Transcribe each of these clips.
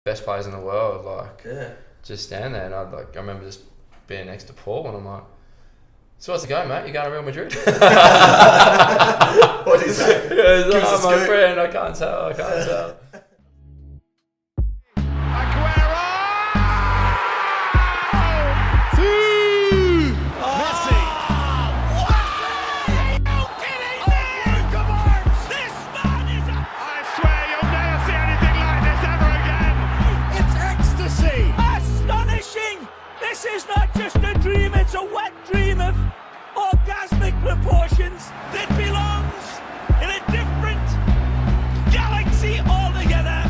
best players in the world, like just stand there, and I remember just being next to Paul, and I'm like, so what's the go, mate? You going to Real Madrid? What did he say? He goes, oh, my friend, I can't tell. This is not just a dream, it's a wet dream of orgasmic proportions that belongs in a different galaxy altogether.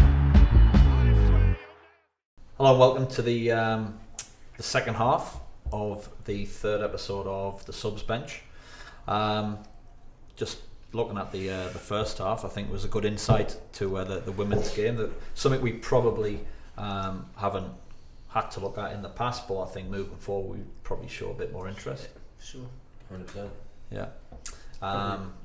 Hello and welcome to the second half of the third episode of the Subs Bench. Just looking at the first half, I think was a good insight to the women's game. That something we probably haven't had to look at in the past, but I think moving forward we probably show a bit more interest. Sure, 100%. Yeah.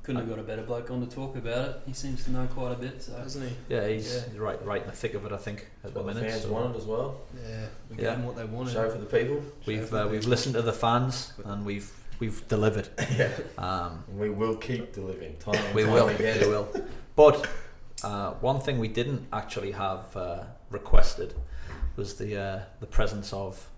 Couldn't have got a better bloke on to talk about it. He seems to know quite a bit, so doesn't he? Yeah, he's right in the thick of it, I think, at the minute. The fans wanted as well. Yeah, we gave them what they wanted. Show for the people. We've listened to the fans and we've delivered. We will keep delivering. We will. But one thing we didn't actually have requested was the presence of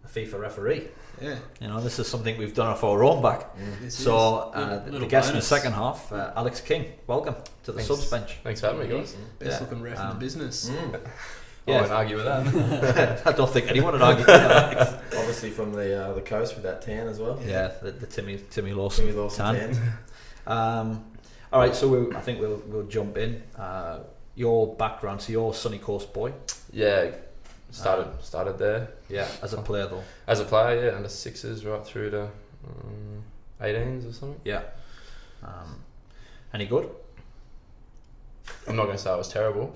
a FIFA referee. Yeah. You know, this is something we've done off our own back. So the guest in the second half, Alex King, welcome to the Subs Bench. Thanks for having me, guys. Best looking ref in the business. I won't argue with that. I don't think anyone would argue with that. Obviously from the coast with that tan as well. Yeah, the Timmy Lawson tan. All right, so I think we'll jump in. Your background, so you're Sunny Coast boy. Yeah, started there. Yeah, as a player though. As a player, yeah, under sixes right through to 18s or something. Yeah. Any good? I'm not going to say I was terrible,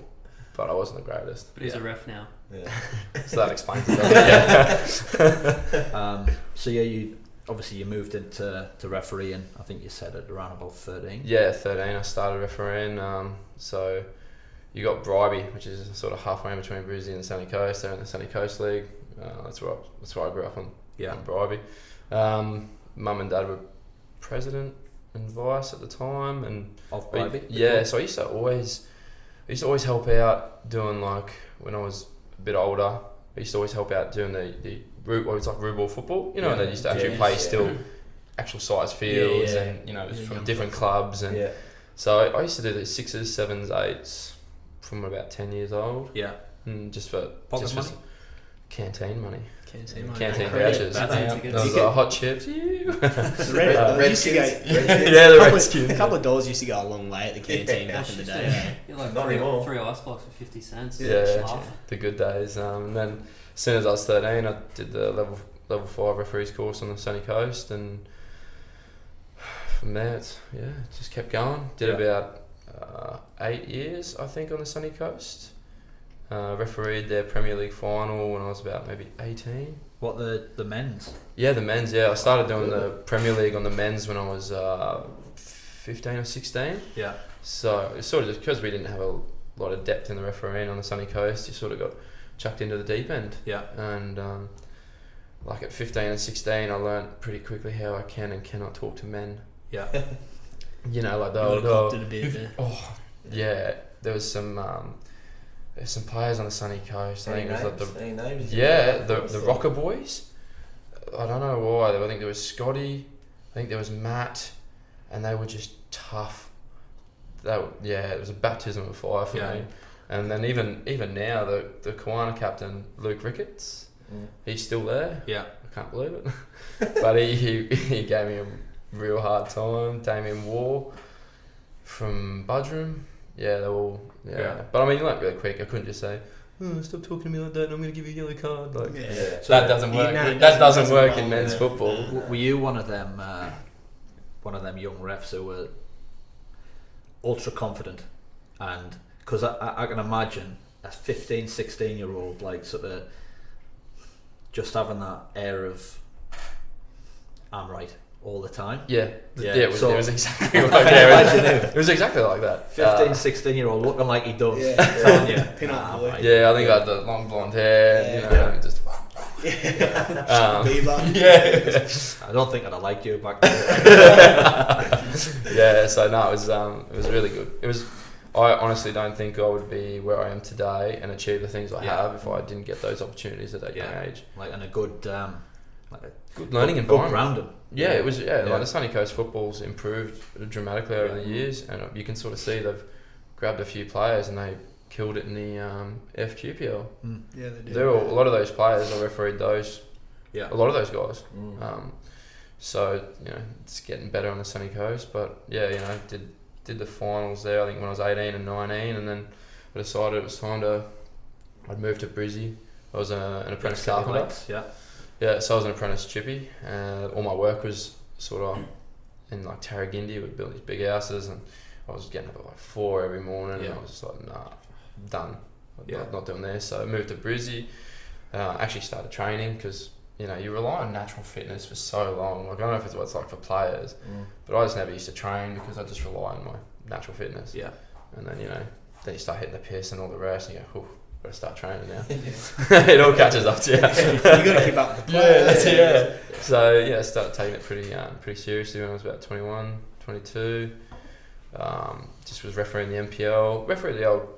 but I wasn't the greatest. But he's a ref now. Yeah. So that explains it. So yeah, you moved into refereeing. I think you said at around about 13. Yeah, 13. I started refereeing. So you got Bribey, which is sort of halfway in between Brizzy and the Sunny Coast. They're in the Sunny Coast League. That's where I grew up on Bribey. Mum and Dad were president and vice at the time, and of Bribey. Yeah, so I used to always help out doing, like, when I was a bit older. I used to always help out doing the it's like root ball football. You know, and they used to actually play still actual size fields, and it was from different clubs, and so I used to do the 6s, 7s, 8s from about 10 years old. Yeah. And just for canteen money. Canteen vouchers. Those are hot chips. The red used to go. The Redskins. A couple of dollars used to go a long way at the canteen back in the day. You're like Not anymore. 3 ice blocks for 50 cents. Yeah, the good days. And then as soon as I was 13, I did the level 5 referees course on the Sunny Coast, and from there it just kept going. Did about 8 years, I think, on the Sunny Coast. Refereed their Premier League final when I was about maybe 18. What, the men's? Yeah, the men's. Yeah, I started doing the Premier League on the men's when I was 15 or 16. Yeah. So it's sort of just because we didn't have a lot of depth in the refereeing on the Sunny Coast, you sort of got chucked into the deep end. Yeah. And like at 15 and 16, I learnt pretty quickly how I can and cannot talk to men. Yeah. Like the old. Yeah. There was some players on the Sunny Coast. I think it was like the Rocker Boys. I don't know why. I think there was Scotty. I think there was Matt, and they were just tough. It was a baptism of fire for me. And then even now, the Kiwana captain Luke Ricketts, he's still there. Yeah, I can't believe it. But he gave me a real hard time. Damien War from Budrum. Yeah, they're all. Yeah. But I mean, like, really quick, I couldn't just say, stop talking to me like that, and I'm going to give you a yellow card. Like, so that doesn't work. That doesn't work in men's football. Were you one of them young refs who were ultra confident? And because I can imagine a 15, 16-year-old, like, sort of just having that air of, I'm right, all the time. It was exactly like that. It was exactly like that. 15, 16-year-old looking like he does. Telling you. Pin-up boy. I think I had the long blonde hair. Just. Bieber. I don't think I'd have liked you back then. It was really good. I honestly don't think I would be where I am today and achieve the things I have if I didn't get those opportunities at that young age. And a good good learning environment. Grounding. It was. Like the Sunny Coast football's improved dramatically over the years, and you can sort of see they've grabbed a few players and they killed it in the FQPL. Yeah, they did. A lot of those players. I refereed those. A lot of those guys. So it's getting better on the Sunny Coast, but did the finals there. I think when I was 18 and 19, and then I decided it was time I'd move to Brizzy. I was an apprentice carpenter. So I was an apprentice chippy. All my work was sort of in like Tarragindi. We'd build these big houses, and I was getting up at like 4 every morning, and I was just like, nah, done. Not doing this. So I moved to Brizzy. Actually started training because you rely on natural fitness for so long. Like I don't know if it's what it's like for players, but I just never used to train because I just rely on my natural fitness. And then then you start hitting the piss and all the rest, and you go, gotta start training now. It all catches up to you. You gotta keep up with the play. So I started taking it pretty seriously when I was about 21, 22. Just was refereeing the MPL, refereed the old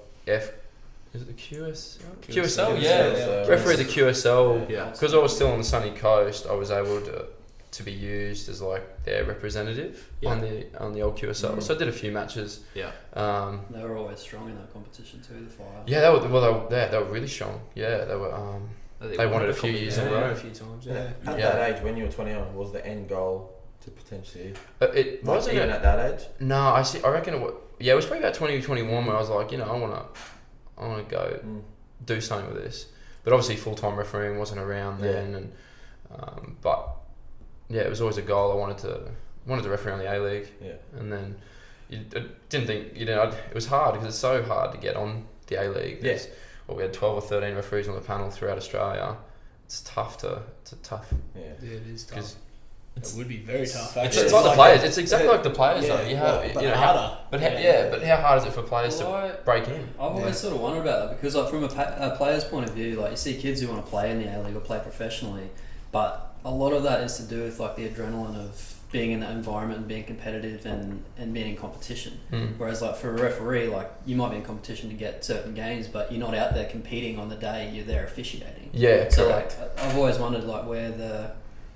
is it the QSL? QSL. Refereed the QSL. Because I was still on the Sunny Coast, I was able to be used as like their representative on the old QSL. So I did a few matches. They were always strong in that competition too. The Fire. They were really strong. They were. They won it a few years in a row. A few times. At that age, when you were 21, was the end goal to potentially? It wasn't even at that age. No, I reckon it was. It was probably about 2021 where I was like, I want to go do something with this. But obviously, full-time refereeing wasn't around then, and it was always a goal. I wanted to referee on the A-League. And then I didn't think it was hard because it's so hard to get on the A-League. We had 12 or 13 referees on the panel throughout Australia. It's tough. It's tough. It is tough. It would be very tough. It's like the players. It's exactly like the players, though. You have, harder. But how hard is it for players to break in? I've always sort of wondered about that because, like, from a player's point of view, like you see kids who want to play in the A-League or play professionally, but a lot of that is to do with like the adrenaline of being in that environment and being competitive and being in competition. Whereas like for a referee, like you might be in competition to get certain games, but you're not out there competing on the day. You're there officiating. So correct. Like I've always wondered like where the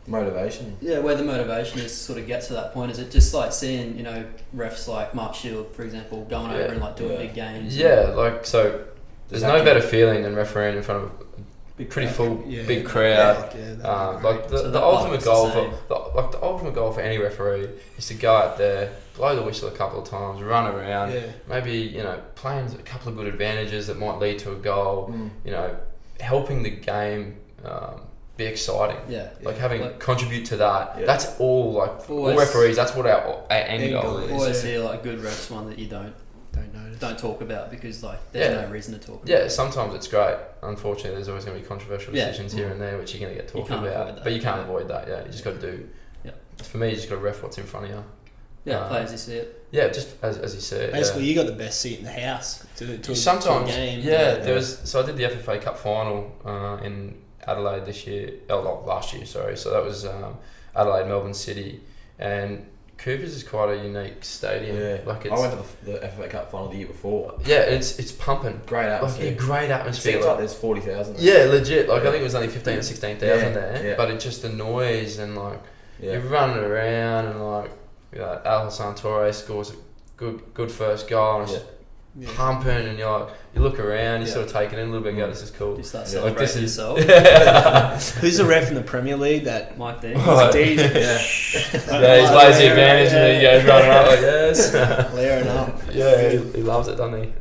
motivation is to sort of get to that point. Is it just like seeing refs like Mark Shield, for example, going over and like doing big games? There's no better feeling than refereeing in front of big crowd. The ultimate goal for any referee is to go out there, blow the whistle a couple of times, run around, maybe playing a couple of good advantages that might lead to a goal. Helping the game be exciting. Contribute to that. That's all. Like all referees, that's what our end goal is. Always hear like good refs one that you don't notice, don't talk about because like there's no reason to talk about. Yeah, sometimes it's great. Unfortunately, there's always going to be controversial decisions here and there which you're going to get talked about. But you can't avoid that. You just got to do. For me, you just got to ref what's in front of you. Play as you see it. Just as you see it. Basically, you got the best seat in the house sometimes. To a game. There was. So I did the FFA Cup final in Adelaide last year. Sorry. So that was Adelaide, Melbourne City, and Coopers is quite a unique stadium. I went to the FFA Cup final the year before. It's pumping. Great atmosphere. Great atmosphere. It seems like there's 40,000. Yeah, legit. Like I think it was only 15 or 16,000 there. But it's just the noise and like you're running around and like Alhassan Torres scores a good first goal and it's pumping and you look around, you sort of take it in a little bit and go, this is cool. You start celebrating yourself. Who's the ref in the Premier League? That Mike D. He plays the advantage and then he goes running up like yes. Layering up. He loves it, doesn't he?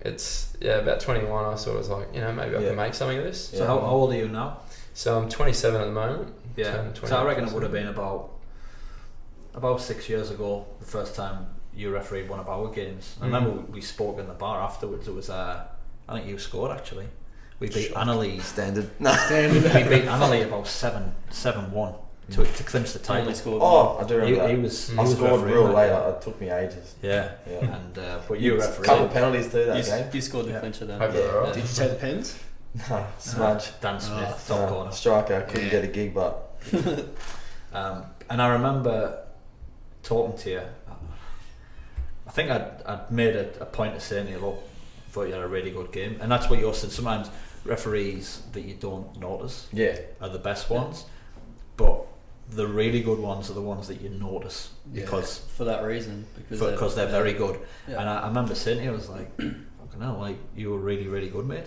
It's about 21 I sort of was like, maybe I can make something of this. So how old are you now? So I'm 27 at the moment. So I reckon it would have been about 6 years ago the first time you refereed one of our games. I remember we spoke in the bar afterwards. It was I think you scored actually. We beat Annalee. Standard. We beat Annalee about 7-1. to clinch the title. Only scored I do remember that. He was scored refereeing real that late. game. It took me ages. Yeah. And but you were A couple refereeing. of penalties too that game. You scored the clincher then. Right. Did you take the pens? No, smudge. Dan Smith, top corner. Striker, couldn't get a gig, but and I remember talking to you. I think I'd made a point of saying to you, look, I thought you had a really good game, and that's what you said. Sometimes referees that you don't notice are the best ones, but the really good ones are the ones that you notice because for that reason, because they're very good. Yeah. And I remember saying to you, I was like, fucking hell, like you were really, really good, mate.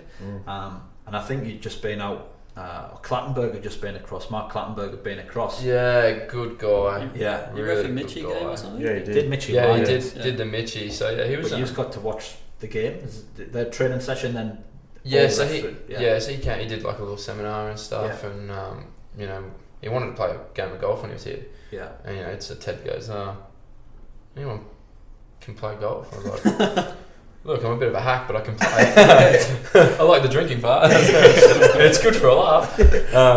And I think you'd just been out. Clattenburg had just been across. Mark Clattenburg had been across. Yeah, good guy. Yeah, You really refereed Mitchie game or something? yeah, he did. Did Mitchie? Yeah, he live? did the Mitchie. So yeah, he was. But you've got to watch the game. Their training session then. Yeah, all so the he rest of it, so he came. He did like a little seminar and stuff, and you know, he wanted to play a game of golf when he was here. Yeah. And you know, so Ted goes, anyone can play golf? I was like, look, I'm a bit of a hack, but I can play. I like the drinking part. It's good for a laugh.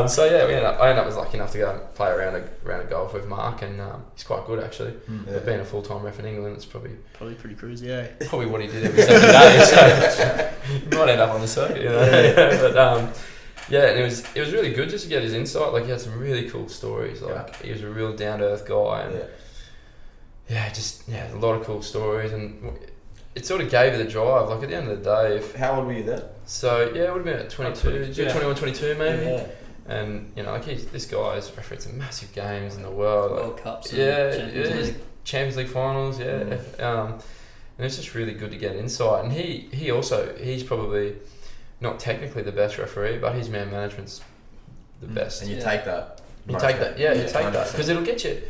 So yeah, I ended up was lucky enough to go and play a round of golf with Mark, and he's quite good actually. But being a full-time ref in England, it's probably pretty cruisy, yeah. Probably what he did every second day. So he might end up on the circuit, you know. But yeah, and it was really good just to get his insight. Like he had some really cool stories. Like he was a real down-to-earth guy, and a lot of cool stories, and it sort of gave you the drive. Like at the end of the day, How old were you then? so it would have been at 22, 21, 22 maybe. Yeah. And you know, like this guy's refereed some massive games in the world. World Cups. And Yeah, Champions League finals. Yeah, and it's just really good to get insight. And he's probably not technically the best referee, but his man management's the best. And you take that. You take that, you take that 100%. because it'll get you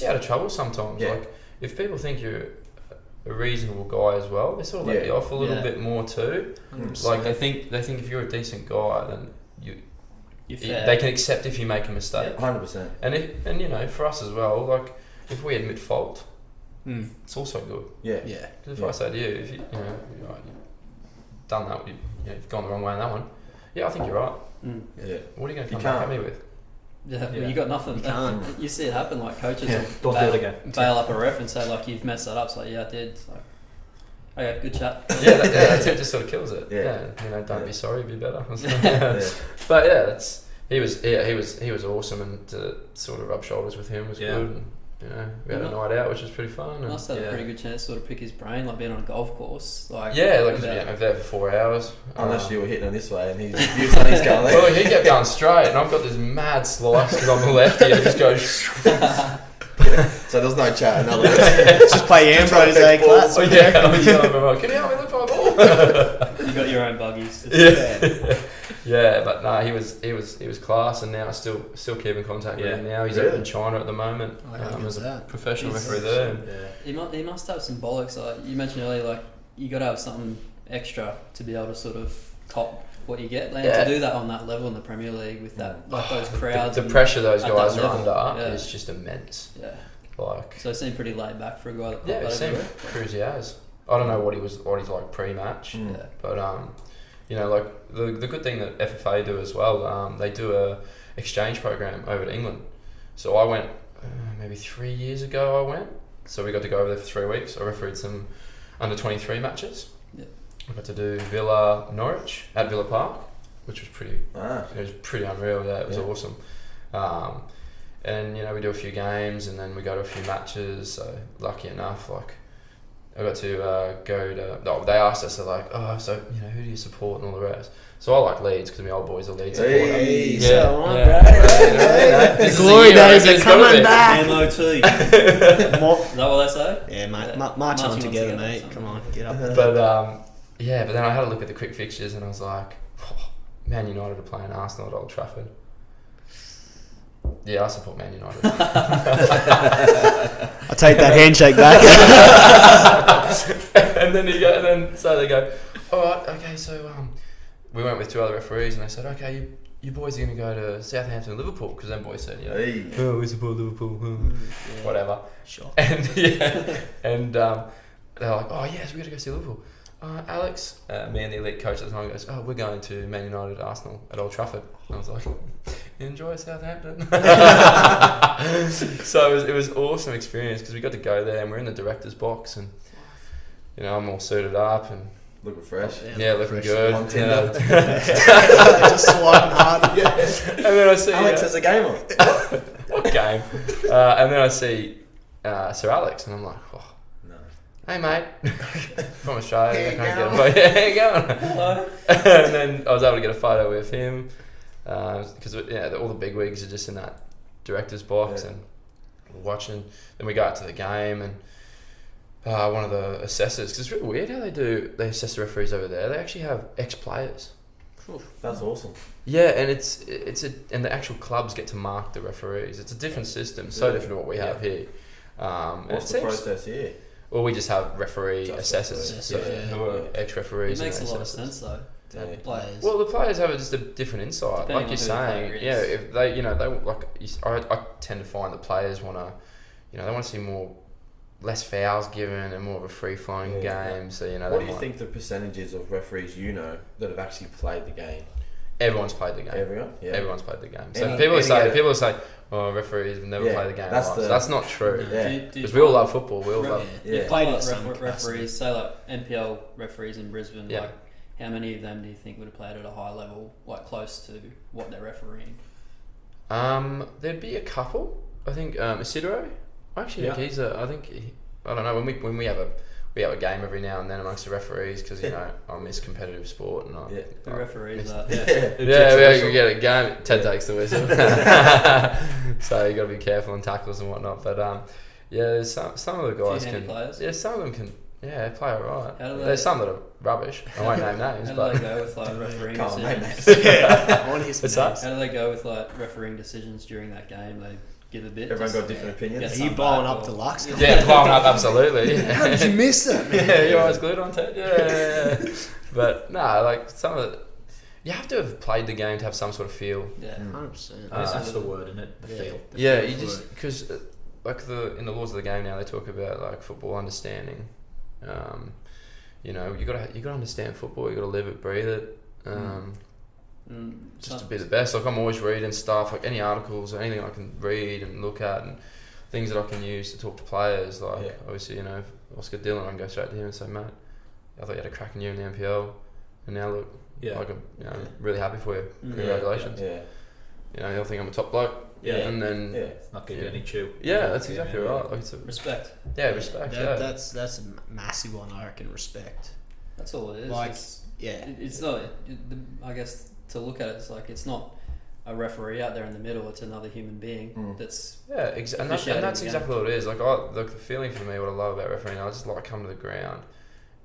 out of trouble sometimes. Yeah. Like if people think you're a reasonable guy as well, they sort of let you off a little bit more too. Like they think if you're a decent guy, then they can accept if you make a mistake. 100%. And you know, for us as well, like if we admit fault, it's also good. Yeah. Because if I say to you, if you've done that, you've gone the wrong way in that one. Yeah, I think you're right. Yeah. What are you going to come back at me with? Yeah, well, you got nothing. You can't. You see it happen. Like coaches Don't do it again. bail up a ref and say like you've messed that up. It's like I did. It's like okay, good chat. That's it. Just sort of kills it. Yeah. You know, don't be sorry, be better. Yeah. But yeah, he was awesome, and to sort of rub shoulders with him was good. And, you know, we had a night out, which was pretty fun. I must have a pretty good chance to sort of pick his brain, like being on a golf course. Like over there for 4 hours. Unless you were hitting on this way and he's on his going there. Well, he kept going straight, and I've got this mad slice because I'm the lefty. It just goes. So there's no chat. In other words, Just play Ambrose, class. Oh yeah, can you help me look for my ball? You got your own buggies. Yeah, but no, he was class, and now I still keep in contact with him. Now he's over in China at the moment as a professional referee there. He must have some bollocks. Like you mentioned earlier, like you got to have something extra to be able to sort of top what you get. Like, to do that on that level in the Premier League with that, like those crowds, the pressure those guys are level, under is just immense. Yeah, like so it seemed pretty laid back for a guy that it seemed cruisy as. I don't know what he's like pre-match, but you know, like the good thing that FFA do as well, they do a exchange program over to England. So I went maybe 3 years ago. So we got to go over there for 3 weeks. I refereed some under 23 matches. I got to do Villa Norwich at Villa Park, which was pretty. It was pretty unreal. Yeah, it was awesome. And you know, we do a few games, and then we go to a few matches. So lucky enough, like I got to go to. They asked us, they're like, so you know, who do you support and all the rest. So I like Leeds because my old boys are Leeds supporter. The glory days are coming back. MOT. Is that what they say? Yeah, mate. March on together, mate. Come on, get up. But but then I had a look at the quick fixtures, and I was like, Man United are playing Arsenal at Old Trafford. Yeah, I support Man United. I take that handshake back. And then they go, all right, okay, so we went with 2 other referees, and they said, okay, you boys are going to go to Southampton and Liverpool, because them boys said, we support Liverpool, whatever. Sure. And they're like, oh yes, we got to go see Liverpool. Alex, me and the elite coach at the time goes, we're going to Man United Arsenal at Old Trafford. And I was like, enjoy Southampton. So it was awesome experience because we got to go there and we're in the director's box and I'm all suited up and looking fresh. Yeah, looking good. On Tinder. Just swiping hard. Yeah. And then I see Alex has a game on. what game? And then I see Sir Alex and I'm like, oh. Hey mate, from Australia. How How you going? Hello. And then I was able to get a photo with him because all the big wigs are just in that director's box and watching. Then we go out to the game and one of the assessors, because it's really weird how they assess the referees over there. They actually have ex-players. That's awesome. Yeah, and and the actual clubs get to mark the referees. It's a different system, so different to what we have here. What's the process here? Well, we just have referee assessors, who are ex-referees. It makes a lot of sense though. To have players. Well, the players have just a different insight, Depending like you're saying. Yeah, if they, I tend to find the players want to, they want to see less fouls given and more of a free-flowing game. So what do you think the percentages of referees that have actually played the game? Everyone's played the game. Everyone? Yeah. Everyone's played the game. So people say, "Oh, referees have never played the game." That's not true. Because we all love football. We all love. You played referees, say like NPL referees in Brisbane. Like, how many of them do you think would have played at a high level, like close to what they're refereeing? There'd be a couple. I think Isidro. Actually, I don't know. When we have a game every now and then amongst the referees because I miss competitive sport and the referees are we get a game. Ted takes the whistle, so you got to be careful on tackles and whatnot. But there's some of the guys can. Players. Yeah, some of them can. Yeah, play alright. There's some that are rubbish. I won't name names. How do they go with like refereeing decisions? How do they go with like refereeing decisions during that game? They give a bit. Everyone got different opinions. Are you blowing up deluxe? Yeah, blowing up absolutely. How did you miss that? Yeah, your eyes glued on Ted. Yeah. But no, like some of it, you have to have played the game to have some sort of feel. Yeah, 100%. That's the word, isn't it? The feel. Yeah, you just because like in the laws of the game now they talk about like football understanding. You gotta understand football. You gotta live it, breathe it. Just to be the best. Like I'm always reading stuff, like any articles or anything I can read and look at, and things that I can use to talk to players. Like obviously, Oscar Dillon, I can go straight to him and say, mate, I thought you had a cracking year in the NPL, and now look, like I'm really happy for you. Congratulations. You'll think I'm a top bloke. And then it's not giving you any chew. Yeah, that's exactly right. Like it's respect. Yeah, respect. That's a massive one, I reckon. Respect. That's all it is. Like, it's not. I guess to look at it, it's like it's not a referee out there in the middle. It's another human being that's and that's exactly what it is. Like the feeling for me, what I love about refereeing, I just like come to the ground.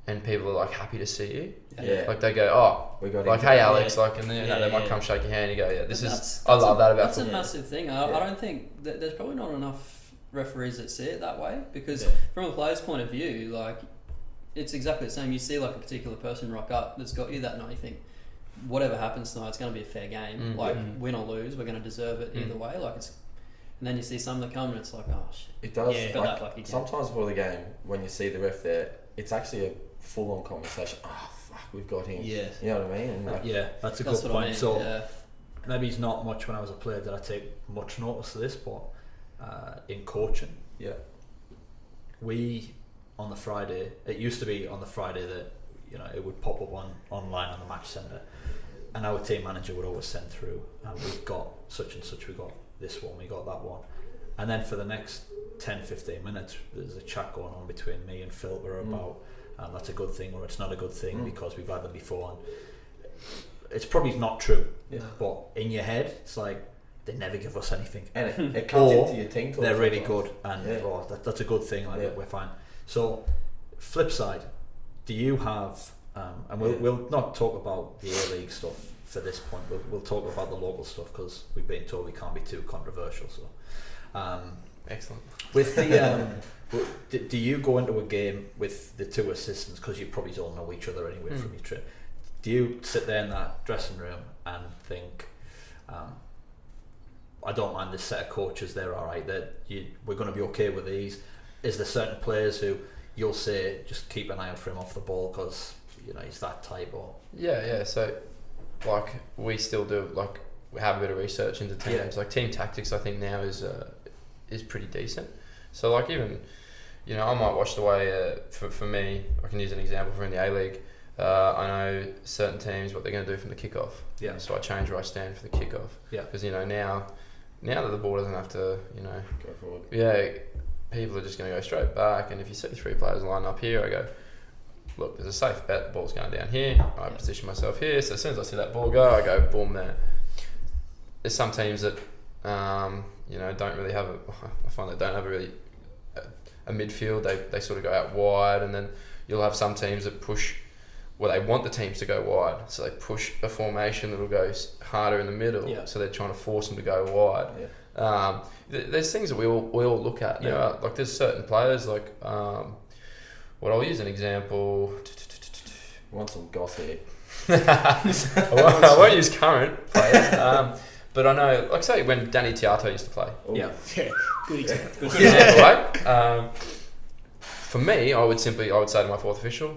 And people are like happy to see you. Yeah. Like they go, we got like, hey Alex, like, and then they might come shake your hand. And you go, I love that about football. That's a massive thing. I don't think that there's probably not enough referees that see it that way because from a player's point of view, like it's exactly the same. You see like a particular person rock up that's got you that night. You think whatever happens tonight, it's going to be a fair game. Win or lose, we're going to deserve it either way. Like it's. And then you see some that come and it's like, oh shit. It does. Yeah. Sometimes before the game, when you see the ref there, it's actually a full-on conversation. Oh fuck, we've got him. Yeah. You know what I mean? Like, that's a good point. I mean. So maybe it's not much when I was a player did I take much notice of this, but in coaching, we on the Friday. It used to be on the Friday that it would pop up online on the match centre, and our team manager would always send through. We've got such and such. We got this one. We got that one, and then for the next 10-15 minutes, there's a chat going on between me and Philber about. That's a good thing or it's not a good thing because we've had them before, and it's probably not true, but in your head it's like they never give us anything and it comes into your team talk. They're really good and that's a good thing, like we're fine. So flip side, do you have and we'll not talk about the A-League stuff for this point, we'll talk about the local stuff because we've been told we can't be too controversial, so excellent. With the do you go into a game with the two assistants because you probably all know each other anyway from your trip? Do you sit there in that dressing room and think, I don't mind this set of coaches, they're all right, we're going to be okay with these? Is there certain players who you'll say just keep an eye out for him off the ball because he's that type? Or so like we still do, like we have a bit of research into teams. Like team tactics, I think now is pretty decent. So like even, you know, I might watch the way for me. I can use an example for in the A-League. I know certain teams what they're going to do from the kickoff. Yeah. So I change where I stand for the kickoff. Yeah. Because you know now that the ball doesn't have to, you know, go forward. Yeah, people are just going to go straight back. And if you see 3 players lined up here, I go, look, there's a safe bet. The ball's going down here. I position myself here. So as soon as I see that ball go, I go boom there. There's some teams that, you know, don't really have I find they don't have a midfield. They sort of go out wide, and then you'll have some teams that push. Well, they want the teams to go wide, so they push a formation that'll go harder in the middle. Yeah. So they're trying to force them to go wide. Yeah. There's things that we all look at. You know, like there's certain players like. Well, I'll use an example. Want some gossip? I won't use current players. But I know, like say when Danny Tiato used to play. Ooh. Yeah, good example. Good example, right? For me, I would say to my fourth official,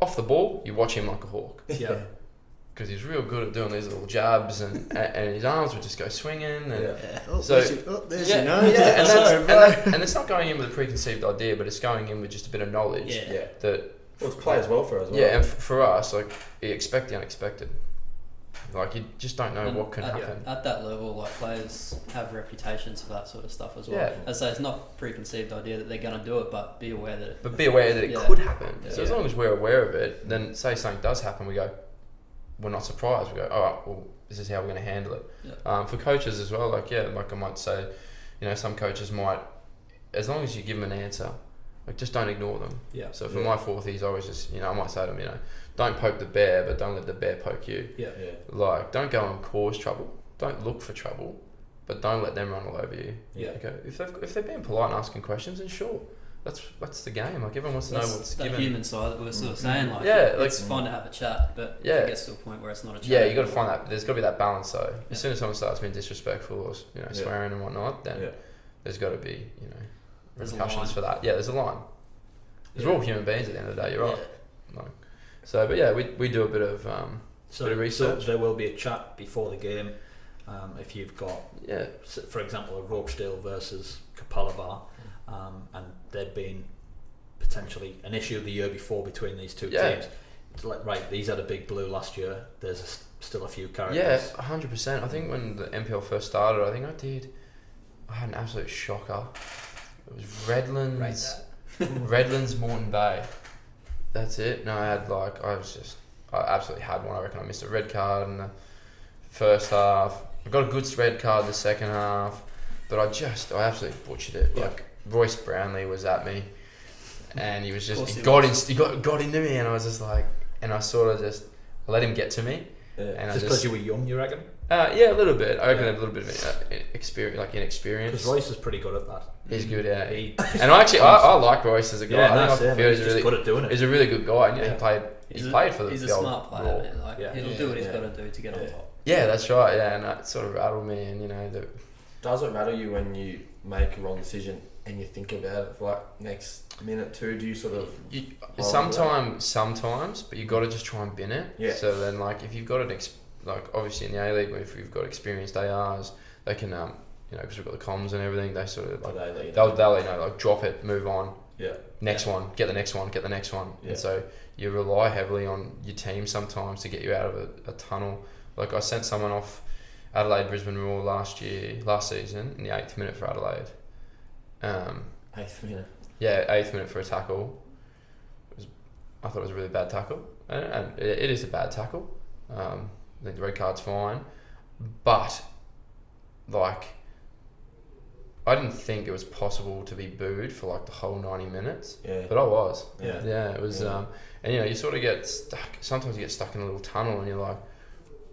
off the ball, you watch him like a hawk. Yeah. Because he's real good at doing these little jabs, and his arms would just go swinging. And Oh, so, there's your nose. Yeah, and it's not going in with a preconceived idea, but it's going in with just a bit of knowledge. Yeah. That it's plays well for us as well. Yeah, and for us, like, you expect the unexpected. Like, you just don't know what can happen. At that level, like, players have reputations for that sort of stuff as well. Yeah. As I say, it's not preconceived idea that they're going to do it, but be aware that it could happen. Yeah. So as long as we're aware of it, then say something does happen, we go, we're not surprised. We go, all right, well, this is how we're going to handle it. Yeah. For coaches as well, like I might say, you know, some coaches might, as long as you give them an answer, like just don't ignore them. Yeah. So for my fourthies, I always just, you know, I might say to them, you know, don't poke the bear, but don't let the bear poke you. Yeah. Like, don't go and cause trouble. Don't look for trouble, but don't let them run all over you. Yeah. Okay. If they're being polite and asking questions, then sure. That's the game. Like everyone wants to know what's that given. Human side that we're sort of saying. Like, it's fun to have a chat, but if it gets to a point where it's not a chat. Yeah, you got to find that. There's got to be that balance. though. As soon as someone starts being disrespectful or swearing and whatnot, then there's got to be repercussions for that. Yeah, there's a line. Because we're all human beings at the end of the day. You're right. Like, so, but yeah, we do a bit of bit of research. So there will be a chat before the game. If you've got, for example, a Rochdale versus Capalaba. And there'd been potentially an issue the year before between these two teams. It's like, right, these had a big blue last year. There's still a few characters. Yeah, 100%. I think when the NPL first started, I had an absolute shocker. It was Redlands, Moreton Bay. That's it. No, I absolutely had one. I reckon I missed a red card in the first half. I got a good red card the second half, but I absolutely butchered it. Yeah. Like, Royce Brownlee was at me, and he was just he got into me, and I was just like, and I sort of just let him get to me. Yeah. And just because you were young, you reckon? Yeah, a little bit. I reckon a little bit of inexperience. Because Royce is pretty good at that. He's good, yeah. And I like Royce as a guy. Yeah, he's really good at doing it. He's a really good guy, and he played for the. He's a smart player. Man. Like, he'll do what he's got to do to get on top. Yeah, that's right. Yeah, and that sort of rattled me, and you know. Does it rattle you when you make a wrong decision and you think about it for like next minute two? Do you sort of sometimes, but you got to just try and bin it. Yeah. So then, like, if you've got like obviously in the A-League, if you've got experienced ARs, they can because we've got the comms and everything, they sort of like they'll like drop it, move on. Yeah. Next one, get the next one, get the next one. Yeah. And so you rely heavily on your team sometimes to get you out of a tunnel. Like I sent someone off Adelaide Brisbane Roar last season in the 8th minute for Adelaide. 8th minute. Yeah, 8th minute for a tackle. I thought it was a really bad tackle, and it is a bad tackle. I think the red card's fine, but like I didn't think it was possible to be booed for like the whole 90 minutes. Yeah. But I was. Yeah. Yeah. It was. And you know, you sort of get stuck. Sometimes you get stuck in a little tunnel, and you're like,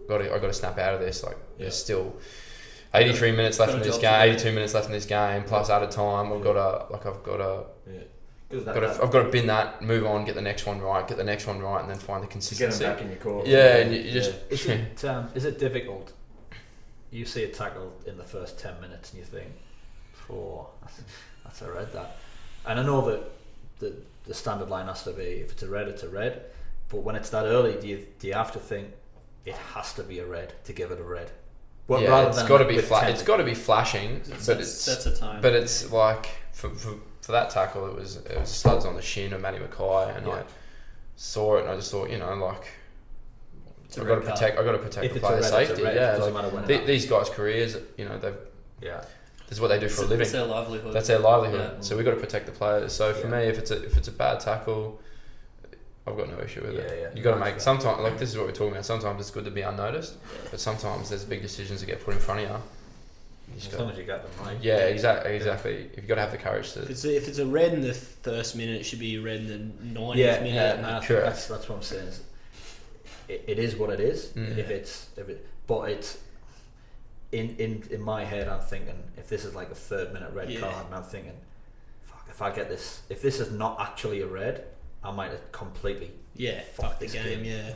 I got to snap out of this. Like, there's still 83 minutes left in this game, 82 minutes left in this game, plus added time. I've got to bin that, move on, get the next one right, and then find the consistency. Get them back in your court. Yeah, and you just. Is it difficult? You see a tackle in the first 10 minutes, and you think, that's a red. That, and I know that the standard line has to be, if it's a red, it's a red. But when it's that early, do you have to think it has to be a red to give it a red? Well, it's got to be it's got to be flashing, but that's a tone. But it's like for that tackle, it was studs on the shin of Matty Mackay, and I saw it and I just thought, like. I got to protect the player's safety. These guys' careers, this is what they do for a living. That's their livelihood. Yeah. So we got to protect the players. So for me, if it's a bad tackle, I've got no issue with it. You got to make sometimes this is what we're talking about. Sometimes it's good to be unnoticed, but sometimes there's big decisions that get put in front of you. As long as you get them right. Yeah, exactly. If you got to have the courage to. If it's a red in the first minute, it should be a red in the 90th minute. That's what I'm saying. It is what it is. But it's in my head. I'm thinking if this is like a 3rd minute red card, and I'm thinking, fuck, if I get this, if this is not actually a red, I might have completely fuck the game. Yeah.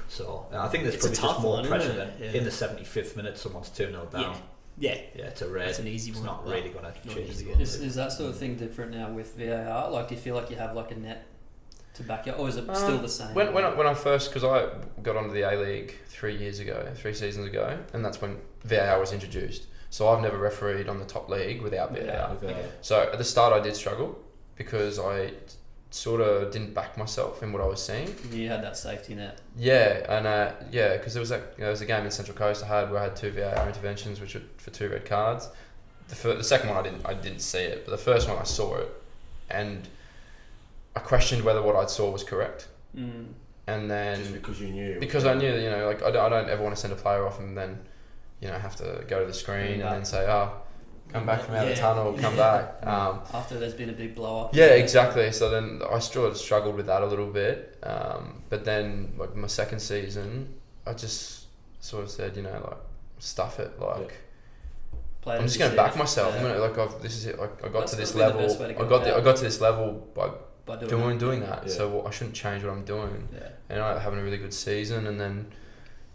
So I think there's probably just more pressure than in the 75th minute someone's 2-0 down. Yeah, it's a red. It's an easy one. It's not really going to change the game. Is that sort of thing different now with VAR? Like, do you feel like you have like a net to back you up, or is it still the same? When I first, because I got onto the A-League 3 seasons ago, and that's when VAR was introduced. So I've never refereed on the top league without VAR. So at the start I did struggle because I sort of didn't back myself in what I was seeing. You had that safety net. Yeah, and because there was a game in Central Coast I had where I had 2 VAR interventions, which were for 2 red cards. The second one I didn't see it, but the first one I saw it, and I questioned whether what I saw was correct. And then just because you knew. Because I knew that I don't ever want to send a player off and then have to go to the screen and then say, come back from out of the tunnel, come back. After there's been a big blow up. Yeah, exactly. So then I struggled with that a little bit. But then, like my second season, I just sort of said, stuff it. I'm just going to back myself. I'm gonna, this is it. I got to this level. I got to this level by doing that. Yeah. So I shouldn't change what I'm doing. Yeah. And I'm having a really good season, and then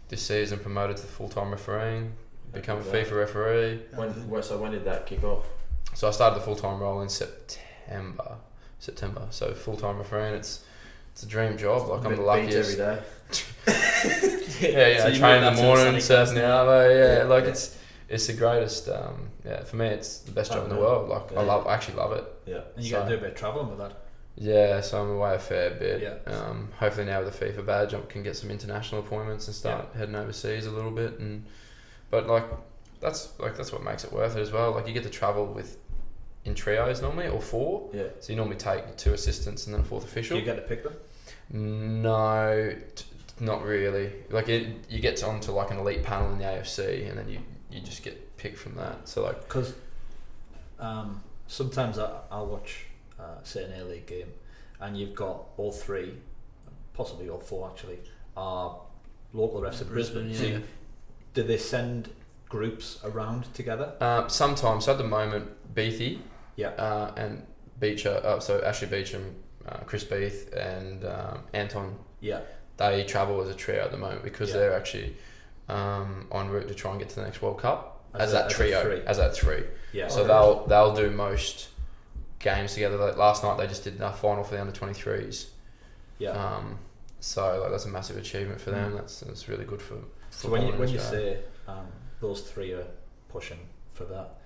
this season promoted to full-time refereeing. Become a FIFA referee. When did that kick off? So I started the full-time role in September. So full-time refereing, it's a dream job. Like I'm the luckiest. Every day. I train in the morning, surf in the Arvo. It's the greatest. For me, it's the best job in the world. I actually love it. Yeah, and you got to do a bit of travelling with that. Yeah, so I'm away a fair bit. Yeah. Hopefully now with the FIFA badge, I can get some international appointments and start heading overseas a little bit. But that's what makes it worth it as well. Like you get to travel in trios normally, or 4. Yeah. So you normally take 2 assistants and then a 4th official. Do you get to pick them? No, not really. Like you get onto like an elite panel in the AFC, and then you just get picked from that. So because sometimes I'll watch say an A-League game, and you've got all 3, possibly all 4 actually, are local refs in Brisbane. So do they send groups around together? Sometimes. So at the moment, Beathy, and Beecher. So Ashley Beecham, Chris Beath, and Anton. Yeah. They travel as a trio at the moment because they're actually en route to try and get to the next World Cup as that 3. Yeah. So they'll do most games together. Like last night they just did the final for the under-23s. Yeah. So that's a massive achievement for them. That's really good for. So when you say those 3 are pushing for that,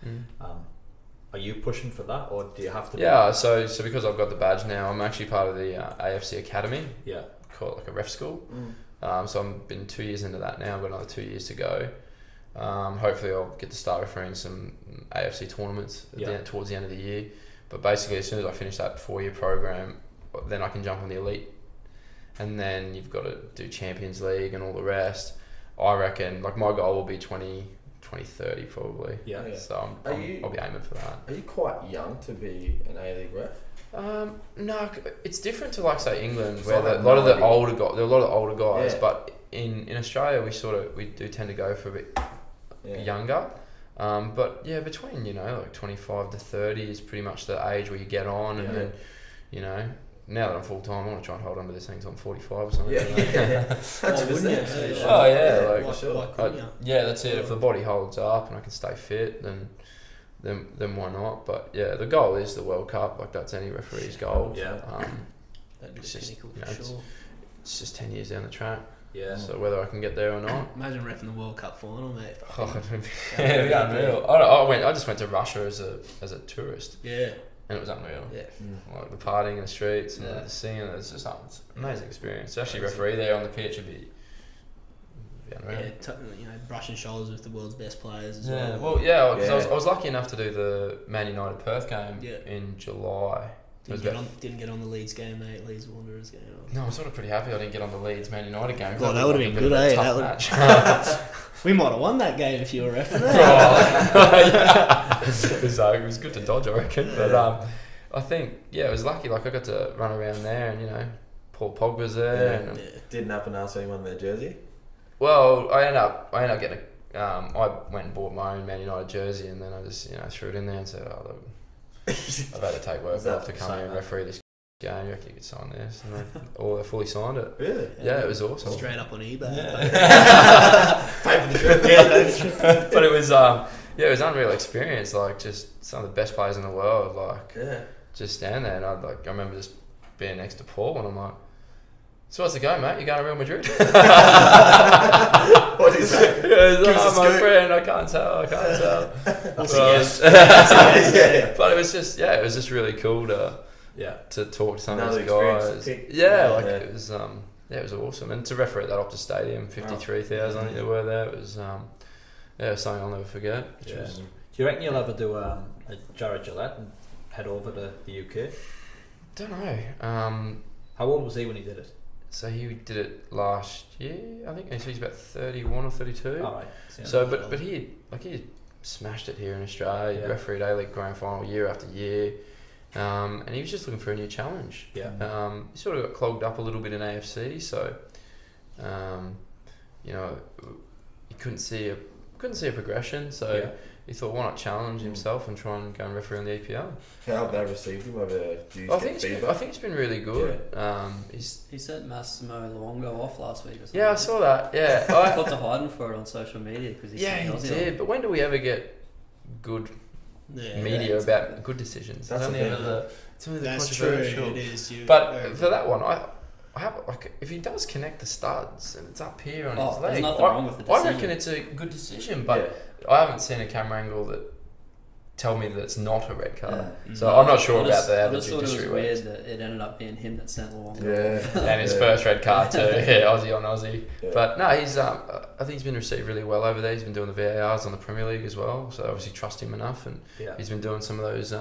are you pushing for that, or do you have to? Yeah. So because I've got the badge now, I'm actually part of the AFC Academy. Yeah. Call it like a ref school. So I've been 2 years into that now. I've got another 2 years to go. Hopefully I'll get to start refereeing some AFC tournaments towards the end of the year. But basically, as soon as I finish that 4-year program, then I can jump on the elite. And then you've got to do Champions League and all the rest. I reckon, like my goal will be 2030 probably. Yeah. So I'll be aiming for that. Are you quite young to be an A-League ref? No, it's different to like say England, where a lot of the older guys. Yeah. But in Australia, we do tend to go for a bit younger. But between like 25 to 30 is pretty much the age where you get on, and then now that I'm full time, I want to try and hold on to this thing until I'm 45 or something. That's it. If the body holds up and I can stay fit, then why not? But the goal is the World Cup. Like that's any referee's goal. That'd be pinnacle for sure. It's just 10 years down the track. Yeah. So whether I can get there or not. Imagine repping the World Cup final, mate. It'd be unreal. I just went to Russia as a tourist. Yeah. And it was unreal. Yeah. Like the partying in the streets and the singing, it's just it's an amazing experience. To actually referee there on the pitch would be unreal. Yeah, brushing shoulders with the world's best players as Yeah, well. well, because I was lucky enough to do the Man United Perth game in July. Didn't get on the Leeds game, mate. Leeds Wanderers game. No, I'm sort of pretty happy I didn't get on the Leeds Man United game. Well, that would have been good, eh? Tough match. We might have won that game if you were refereeing. It was good to dodge, I reckon. But I think it was lucky. Like I got to run around there, and Paul Pogba's there. Yeah. And, Didn't happen to ask anyone their jersey. Well, I ended up getting I went and bought my own Man United jersey, and then I just threw it in there and said, "Oh, look, I've had to take work off to come here and referee this game. You reckon you could sign this?" And they fully signed it. Really? Yeah, it was awesome. Straight up on eBay. Pay for the trip. But it was it was an unreal experience. Like just some of the best players in the world. Like just stand there, and I remember just being next to Paul, and I'm like, "So what's the go, mate? You going to Real Madrid?" What did he say? My friend, I can't tell. But it was just really cool to talk to some of those guys. It was it was awesome, and to referee at that Optus Stadium, 53,000 I think there were there. It was something I'll never forget. Do you reckon you'll ever do a Jared Gillette and head over to the UK? Don't know. How old was he when he did it? So he did it last year, I think. And so he's about 31 or 32. All right. So, but he smashed it here in Australia. He refereed A-League Grand Final year after year, and he was just looking for a new challenge. Yeah. He sort of got clogged up a little bit in AFC, so he couldn't see a progression. So he thought, why not challenge himself and try and go and referee on the EPL? How have they received him over there? I think it's been really good. Yeah. He sent Massimo Luongo off last week or something. Yeah, I saw that. Yeah, I got to hide him for it on social media because he did. But when do we ever get good media about good decisions? That's only the That's true. controversial. It is. But for that one, I have if he does connect the studs and it's up here on his leg, there's nothing wrong with the decision. I reckon it's a good decision. But I haven't seen a camera angle that tell me that it's not a red card. So I'm not sure about that. I just thought it was weird that it ended up being him that sent Luongo. And his first red card too. Aussie on Aussie. Yeah. But no, he's I think he's been received really well over there. He's been doing the VARs on the Premier League as well. So obviously trust him enough, and he's been doing some of those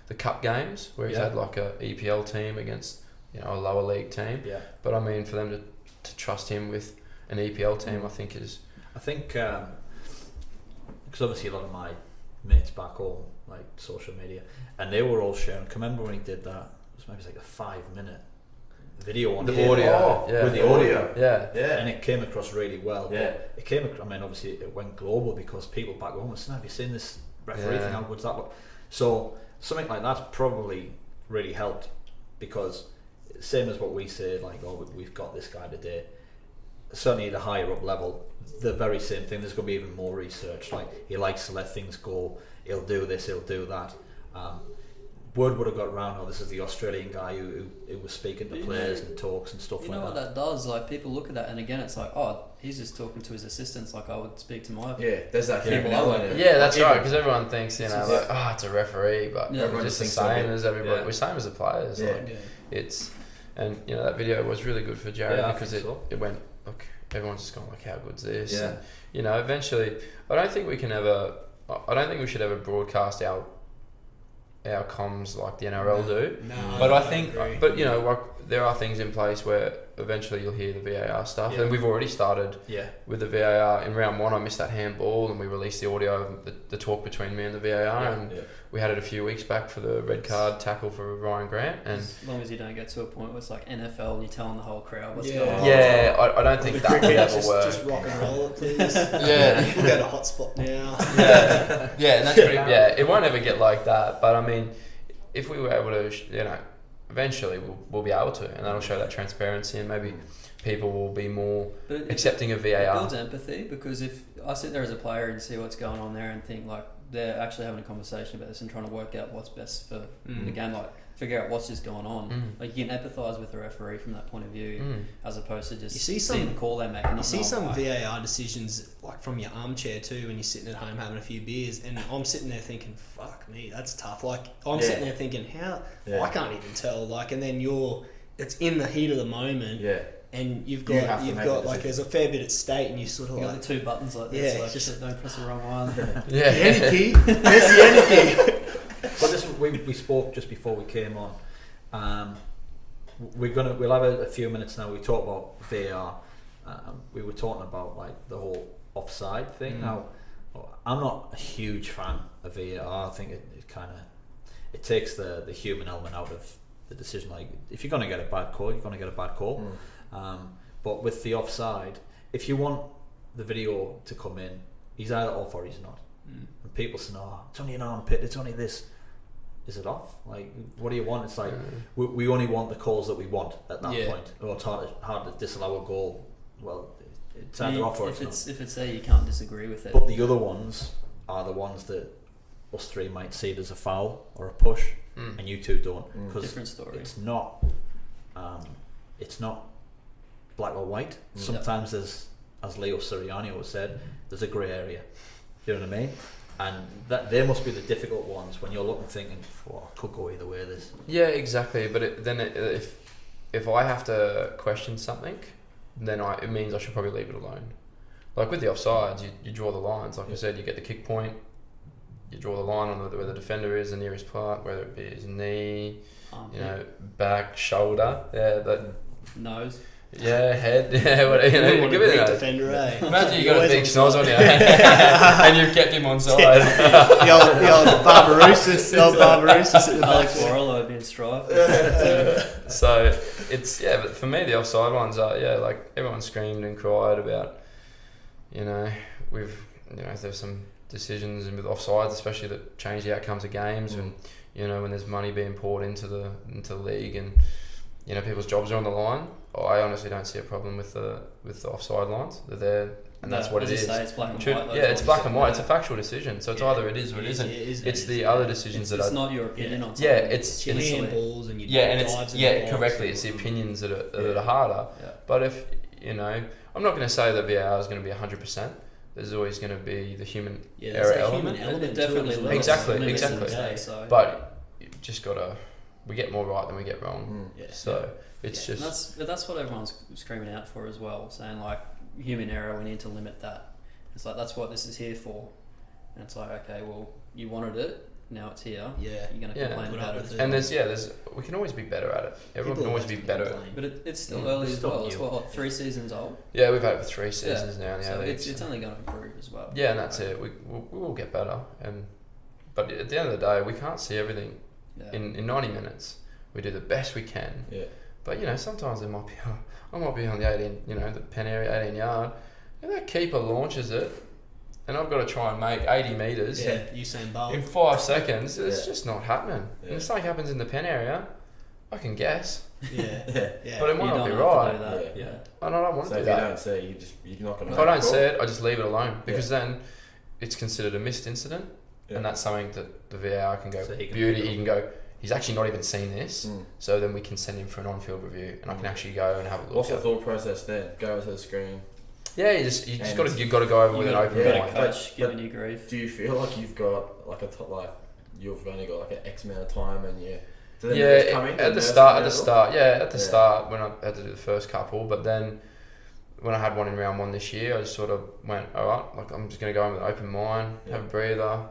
the cup games where he's had like a EPL team against a lower league team. Yeah. But I mean, for them to trust him with an EPL team, I think is. I think because obviously a lot of my mates back home, like social media, and they were all sharing. Can remember when he did that? It was maybe like a 5-minute video on the audio, with the audio, yeah, and it came across really well. Yeah, it came. I mean, obviously it went global because people back home were saying, "Have you seen this referee thing? How good's that look?" So something like that probably really helped because same as what we say, like, "Oh, we've got this guy today." Certainly at a higher up level, the very same thing. There's going to be even more research. Like, he likes to let things go. He'll do this. He'll do that. Word would have got round. Oh, this is the Australian guy who was speaking to players and talks and stuff like that. You know what that does? Like, people look at that, and again, it's like, oh, he's just talking to his assistants. Like I would speak to my there's that human element. Yeah, that's right. Because everyone thinks it's a referee, but we're just the same as everybody. Yeah. We're same as the players. It's that video was really good for Jared because it went. Look, everyone's just gone like, how good's this? Yeah. And, eventually, I don't think we should ever broadcast our comms like the NRL do. No, but I think, there are things in place where eventually you'll hear the VAR stuff, and we've already started with the VAR. In round 1, I missed that handball, and we released the audio of the talk between me and the VAR, we had it a few weeks back for the red card tackle for Ryan Grant. And as long as you don't get to a point where it's like NFL and you're telling the whole crowd what's going on. Yeah, I don't think that would ever work. Just rock and roll it, please. We'll go to hotspot now. And that's pretty. It won't ever get like that. But I mean, if we were able to, eventually we'll be able to, and that'll show that transparency, and maybe people will be more accepting of VAR. It builds empathy, because if I sit there as a player and see what's going on there and think like, they're actually having a conversation about this and trying to work out what's best for the game, like figure out what's just going on. Like you can empathise with the referee from that point of view, as opposed to just seeing the call they make. And you see some VAR decisions like from your armchair too when you're sitting at home having a few beers, and I'm sitting there thinking, "Fuck me, that's tough." Like I'm sitting there thinking, "How I can't even tell." Like, and then it's in the heat of the moment. Yeah. And you've got like there's a fair bit at stake, and you sort of got the two buttons like this. Like just don't press the wrong one. The any key. There's the any key. But this we spoke just before we came on. We'll have a few minutes now. We talk about VAR. We were talking about like the whole offside thing. Now, I'm not a huge fan of VAR. I think it takes the human element out of the decision. Like if you're going to get a bad call, you're going to get a bad call. But with the offside, if you want the video to come in, he's either off or he's not. And people say, "No, it's only an armpit. It's only this." Is it off? Like, what do you want? It's like we only want the calls that we want at that point. Or it's hard to disallow a goal. Well, it's either off or it's not. If it's there, you can't disagree with it. But the other ones are the ones that us three might see it as a foul or a push, and you two don't. Different story. It's not black or white. Sometimes there's, as Leo Soriano has said, there's a grey area. You know what I mean? And that they must be the difficult ones when you're looking, thinking, "Oh, it could go either way." This. Yeah, exactly. But if I have to question something, then it means I should probably leave it alone. Like with the offsides, you draw the lines. Like I said, you get the kick point. You draw the line on where the defender is, the nearest part, whether it be his knee, back, shoulder, nose. Yeah, head. Yeah, whatever. Give it a defender. Imagine you got a big schnoz on you, and you've kept him on side. the old Barbarouses. Alex Warlow being strife. So but for me the offside ones are like everyone screamed and cried about. There's some decisions and with offsides, especially that change the outcomes of games, and when there's money being poured into the league and. People's jobs are on the line. I honestly don't see a problem with the offside lines. They're there, and that's what it is. It's black and white. It's black and white. It's a factual decision, so it's either it is or it isn't. It's the other decisions it's not your opinion on something. Yeah, it's handballs and correctly. It's the opinions that are harder. Yeah. But if I'm not going to say that VAR is going to be 100%. There's always going to be the human error element. Definitely. Exactly. But you just gotta. We get more right than we get wrong. So it's just... That's what everyone's screaming out for as well, saying like, human error, we need to limit that. It's like, that's what this is here for. And it's like, okay, well, you wanted it, now it's here. Yeah. You're going to complain about it. And we can always be better at it. Everyone can always be better at it. But it's still early as well. It's what, 3 seasons old? Yeah, we've had it for 3 seasons now. So it's only going to improve as well. Yeah, and that's it. We will get better. But at the end of the day, we can't see everything. In 90 minutes, we do the best we can. Yeah. But sometimes I might be on the 18, the pen area, 18 yard, and that keeper launches it, and I've got to try and make 80 meters. Yeah, Usain Bolt. In 5 seconds. It's just not happening. Yeah. And if something happens in the pen area, I can guess. Yeah. But it might not be right. And I don't want to do that. So if you don't see, you're not going to. If I don't see it, I just leave it alone because then it's considered a missed incident. Yeah. And that's something that the VAR can go, he can go, he's actually not even seen this, so then we can send him for an on-field review and I can actually go and have a look. What's the thought process then? Go to the screen. Yeah, you've got to go over with an open mind. Coach giving you grief. Do you feel like you've got you've only got like an X amount of time and at the start when I had to do the first couple, but then when I had one in round 1 this year, I just sort of went, all right, like I'm just going to go in with an open mind, have a breather,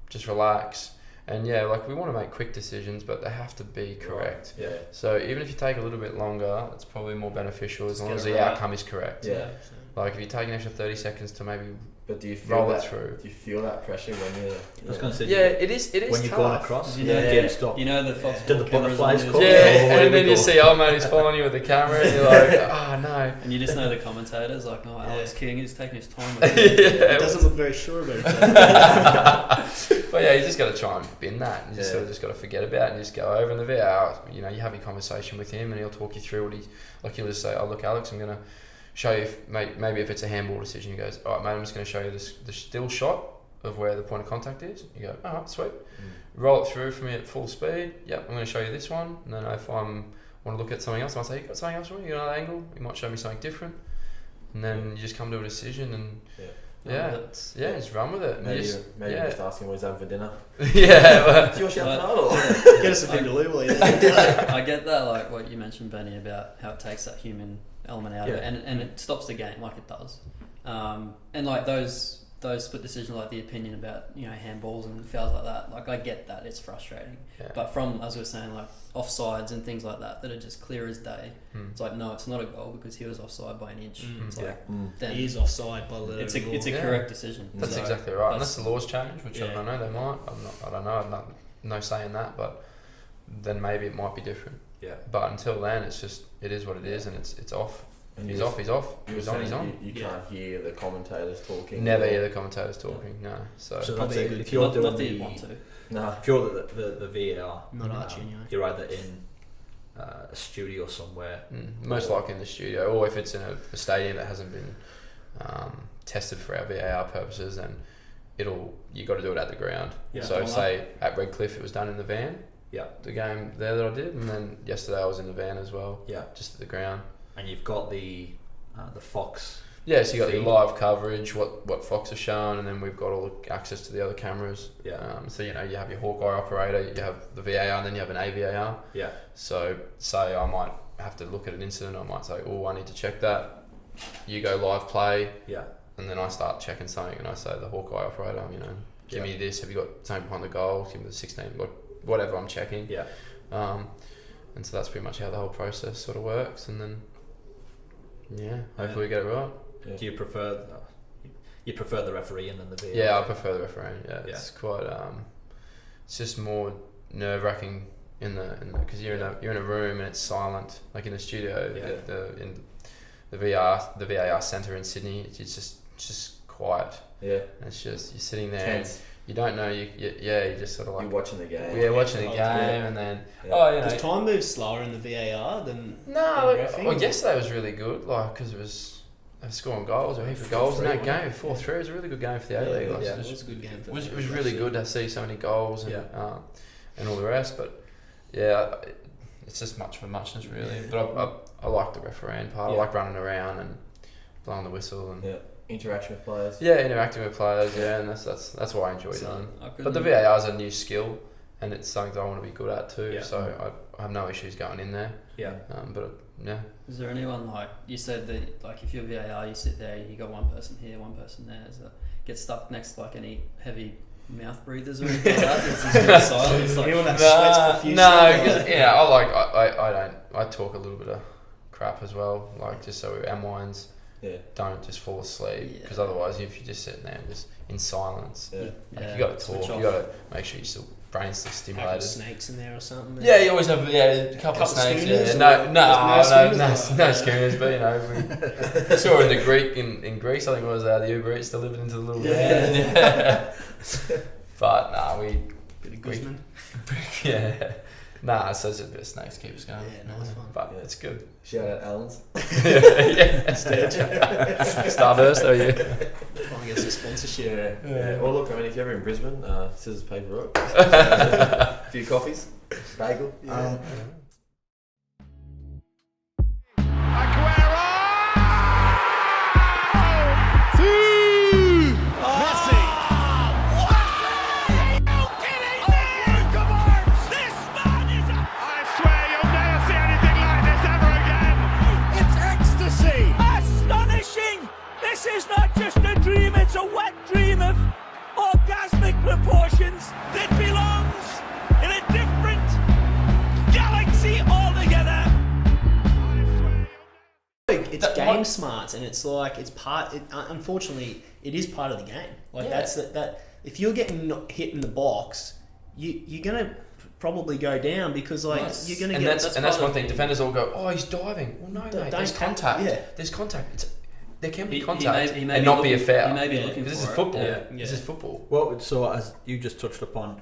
just relax. And we want to make quick decisions, but they have to be correct. Right. Yeah. So even if you take a little bit longer, it's probably more beneficial as long as the outcome is correct. Yeah. Like if you take an extra 30 seconds to maybe But do you feel roll that, it through? Do you feel that pressure when you're... I was going to say... Yeah, it is when you're tough. going across, game stop. You know the Fox Did the butterflies come? And then you see old mate is following you with the camera and you're like, oh no. And you just know the commentators like, oh, Alex King is taking his time. He doesn't look very sure about it. But you just got to try and bin that. You just sort of just got to forget about it and just go over in the VR. You have your conversation with him and he'll talk you through what he'll just say, oh look Alex, I'm going to show you maybe if it's a handball decision, he goes, all right mate, I'm just going to show you the still shot of where the point of contact is. You go, all right, sweet. Roll it through for me at full speed. Yep, I'm going to show you this one. And then if I want to look at something else, I might say, you got something else for me? You got another angle? You might show me something different. And then you just come to a decision and just run with it. Maybe you're just asking what he's having for dinner. It's your chef tonight. Get us a vindaloo while you're I get that, like what you mentioned, Benny, about how it takes that human element out of it, and it stops the game like it does. And like those split decisions, like the opinion about handballs and fouls like that, like I get that it's frustrating. But from, as we were saying, like offsides and things like that are just clear as day. It's like, no, it's not a goal because he was offside by an inch. It's like then he is offside by the letter. It's a correct decision. That's exactly right. Unless the laws change, which I don't know, they might. I don't know. I'm no saying that, but then maybe it might be different. But until then, it is what it is, and it's off. And he's off. He's on. You can't hear the commentators talking. Never hear the commentators talking. No. So probably a good if you're doing not that you want to. No. If you're the VAR, not Archie anyway. You're either in a studio somewhere. Most likely in the studio, or if it's in a stadium that hasn't been tested for our VAR purposes, then you got to do it at the ground. So say at Redcliffe it was done in the van. The game there that I did, and then yesterday I was in the van as well. Just at the ground. And you've got the Fox. So you got the live coverage, what Fox has shown, and then we've got all the access to the other cameras. So you have your Hawkeye operator, you have the VAR, and then you have an AVAR. So say I might have to look at an incident, I might say, I need to check that. You go live play. And then I start checking something, and I say the Hawkeye operator, give me this. Have you got something behind the goal? Give me the 16. Whatever I'm checking. And so that's pretty much how the whole process sort of works, and then hopefully we get it right. Do you prefer the referee and then the VAR? Yeah, I prefer the referee. It's quite it's just more nerve-wracking because you're in a room and it's silent, like in the studio. In the VAR centre in Sydney, it's just quiet. And it's just you're sitting there. Tense. You don't know. You just sort of like you're watching the game. Watching the game, and then does time move slower in the VAR than yesterday was really good, because it was scoring goals, a heap of goals in that game. 4-3 was a really good game for the A-League. It was a good game. It was really good to see so many goals and all the rest. But it's just much for muchness really. But I like the refereeing part. I like running around and blowing the whistle and interaction with players. Interacting with players. And that's what I enjoy doing. But the VAR is a new skill, and it's something that I want to be good at too. So I have no issues going in there. Is there anyone, like you said, that like if you're VAR, you sit there, you got one person here, one person there, is that get stuck next to like any heavy mouth breathers or anything like that? It's just silence. Anyone that sweats profusely? I talk a little bit of crap as well, just so our minds don't just fall asleep, because otherwise if you're just sitting there and just in silence, you got to talk, you got to make sure you still brain's still stimulated. Snakes in there or something? You always have a couple of snakes. No schooners, but we saw in the Greek in Greece, I think it was the Uber Eats delivered into the little van. But bit of Guzman. So it's a bit of snakes keep us going. Nice one. But it's good. Shout out Allen's. Starburst, are you? Trying to get some sponsorship. Well, look, if you're ever in Brisbane, scissors, paper, rock. A few coffees, bagel. This is not just a dream, it's a wet dream of orgasmic proportions that belongs in a different galaxy altogether. It's game smarts, and it's like unfortunately it is part of the game. That's that if you're getting hit in the box, you're gonna probably go down because you're gonna get. That's one thing. Defenders all go, "Oh, he's diving." Well, no, mate. There's contact. There's contact. There can be contact and not be a foul. He may be looking this for is football. This is football. Well, so as you just touched upon,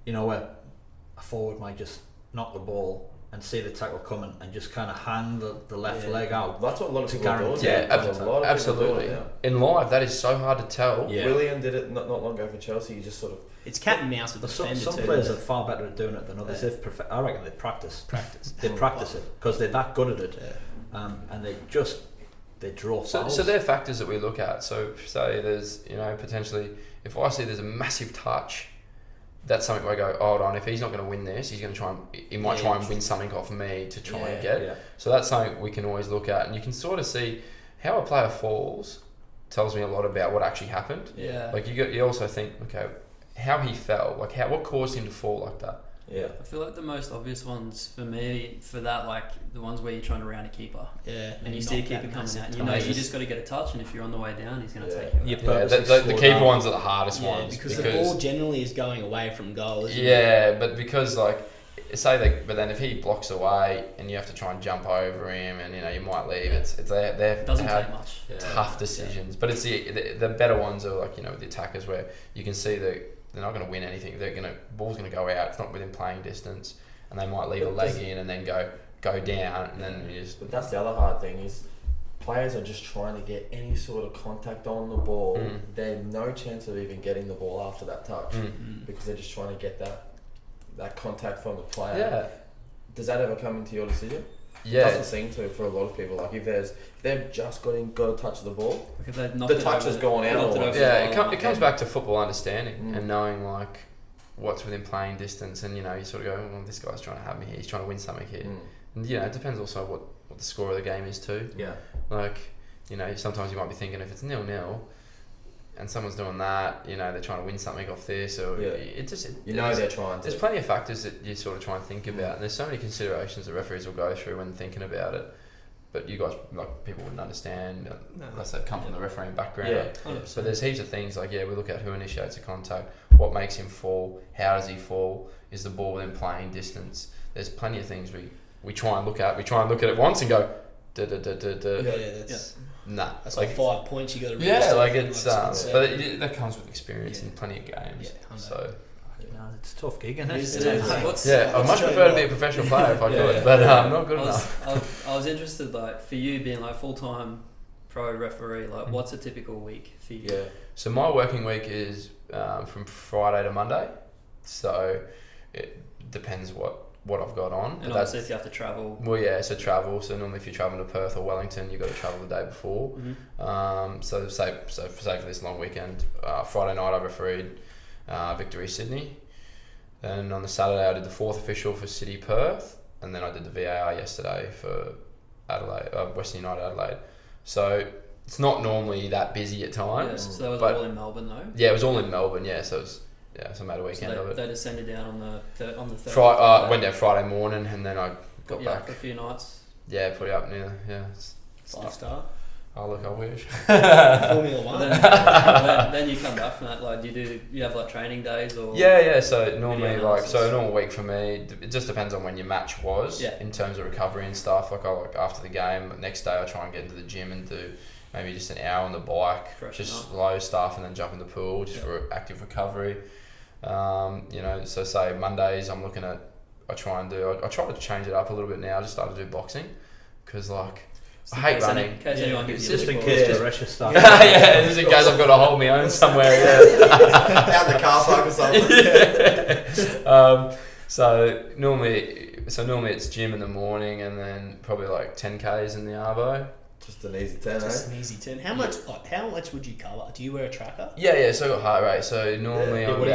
where a forward might just knock the ball and see the tackle coming and just kind of hang the left leg out. That's what a lot of people are doing. Yeah, absolutely. In live, that is so hard to tell. Yeah. Willian did it not long ago for Chelsea. He just sort of... It's cat and mouse with the defender Some players are far better at doing it than others. I reckon they practice. They practice it because they're that good at it, and they draw fouls. So they're factors that we look at. So say there's potentially, if I see there's a massive touch, that's something where I go, hold on, if he's not going to win this, he might try and win something off me to try and get. Yeah. So that's something we can always look at, and you can sort of see how a player falls tells me a lot about what actually happened. Yeah. Like you also think, okay, how he fell, like what caused him to fall like that. Yeah. I feel like the most obvious ones for me, for that, like the ones where you're trying to round a keeper. Yeah. And you see a keeper coming out, and you know you just got to get a touch, and if you're on the way down, he's going to take you out. The keeper ones are the hardest ones. Because the ball generally is going away from goal, isn't it? Yeah, but because but then if he blocks away and you have to try and jump over him, and you might leave, they doesn't take much. Tough decisions. But it's the better ones are like with the attackers where you can see that they're not going to win anything. Ball's going to go out. It's not within playing distance, and they might leave a leg in and then go down, and then you just. But that's the other hard thing is players are just trying to get any sort of contact on the ball. They have no chance of even getting the ball after that touch because they're just trying to get that contact from the player. Yeah. Does that ever come into your decision? Yeah. It doesn't seem to for a lot of people. Like if they've just got a touch of the ball, if the touch has gone out. It comes back to football understanding and knowing what's within playing distance, and you sort of go, well, this guy's trying to have me here. He's trying to win something here, and it depends also what the score of the game is too. Yeah. Sometimes you might be thinking if it's 0-0. And someone's doing that, they're trying to win something off this, or they're trying to. There's plenty of factors that you sort of try and think about, and there's so many considerations that referees will go through when thinking about it. But you guys, people wouldn't understand unless they've come from the refereeing background. Yeah, so there's heaps of things we look at who initiates a contact, what makes him fall, how does he fall, is the ball within playing distance. There's plenty of things we try and look at. We try and look at it once and go, nah, that's like 5 points you got to reach. But that comes with experience in plenty of games. Yeah, so it's a tough gig, isn't it? I'd much prefer to be a professional player if I could, but I'm not good enough. I was interested, for you being full-time pro referee, what's a typical week for you? Yeah. So my working week is from Friday to Monday, so it depends what I've got on. And obviously if you have to travel. Well, yeah, so travel. So normally if you're traveling to Perth or Wellington, you've got to travel the day before. So for this long weekend, Friday night I refereed Victory Sydney. Then on the Saturday I did the fourth official for City Perth, and then I did the VAR yesterday for Adelaide, Western United Adelaide. So it's not normally that busy at times. Yeah, so that was all in Melbourne though? Yeah, it was all in Melbourne, so it was... Yeah, so I made a weekend of it. They descended down on the third. Went down Friday morning, and then I got back for a few nights. Yeah, put it up near. Yeah, 5-star. Oh look, I wish. Formula One. Then you come back from that. Do you have training days or? Yeah. So normally, a normal week for me, it just depends on when your match was. Yeah. In terms of recovery and stuff, after the game, next day I try and get into the gym and do maybe just an hour on the bike, just low stuff, and then jump in the pool just for active recovery. So say Mondays I'm looking at, I try to change it up a little bit now. I just started to do boxing because I hate running. In case anyone gives you just in case the rest of stuff. Just in case I've got to hold my own somewhere. Out the car park or something. So normally it's gym in the morning and then probably 10Ks in the arvo. Just an easy 10, Just an easy 10. How much would you cover? Do you wear a tracker? Yeah. So I got heart rate. So normally normally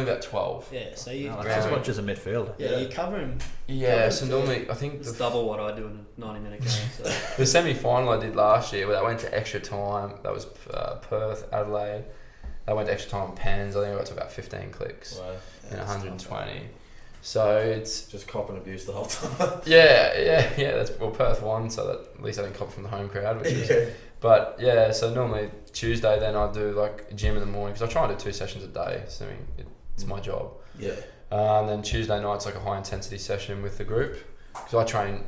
about 12. Yeah. So you. That's as much as a midfielder. Yeah, you cover him. Yeah. So normally I think it's double what I do in a 90-minute game. So. The semi-final I did last year, where I went to extra time. That was Perth, Adelaide. I went to extra time on pens. I think I got to about 15 clicks in 120. So it's just cop and abuse the whole time. Yeah. That's Perth won, so that at least I didn't cop from the home crowd, which is. But yeah, so normally Tuesday then I do gym in the morning because I try and do 2 sessions a day, assuming it's my job. Yeah. And then Tuesday night's a high intensity session with the group because I train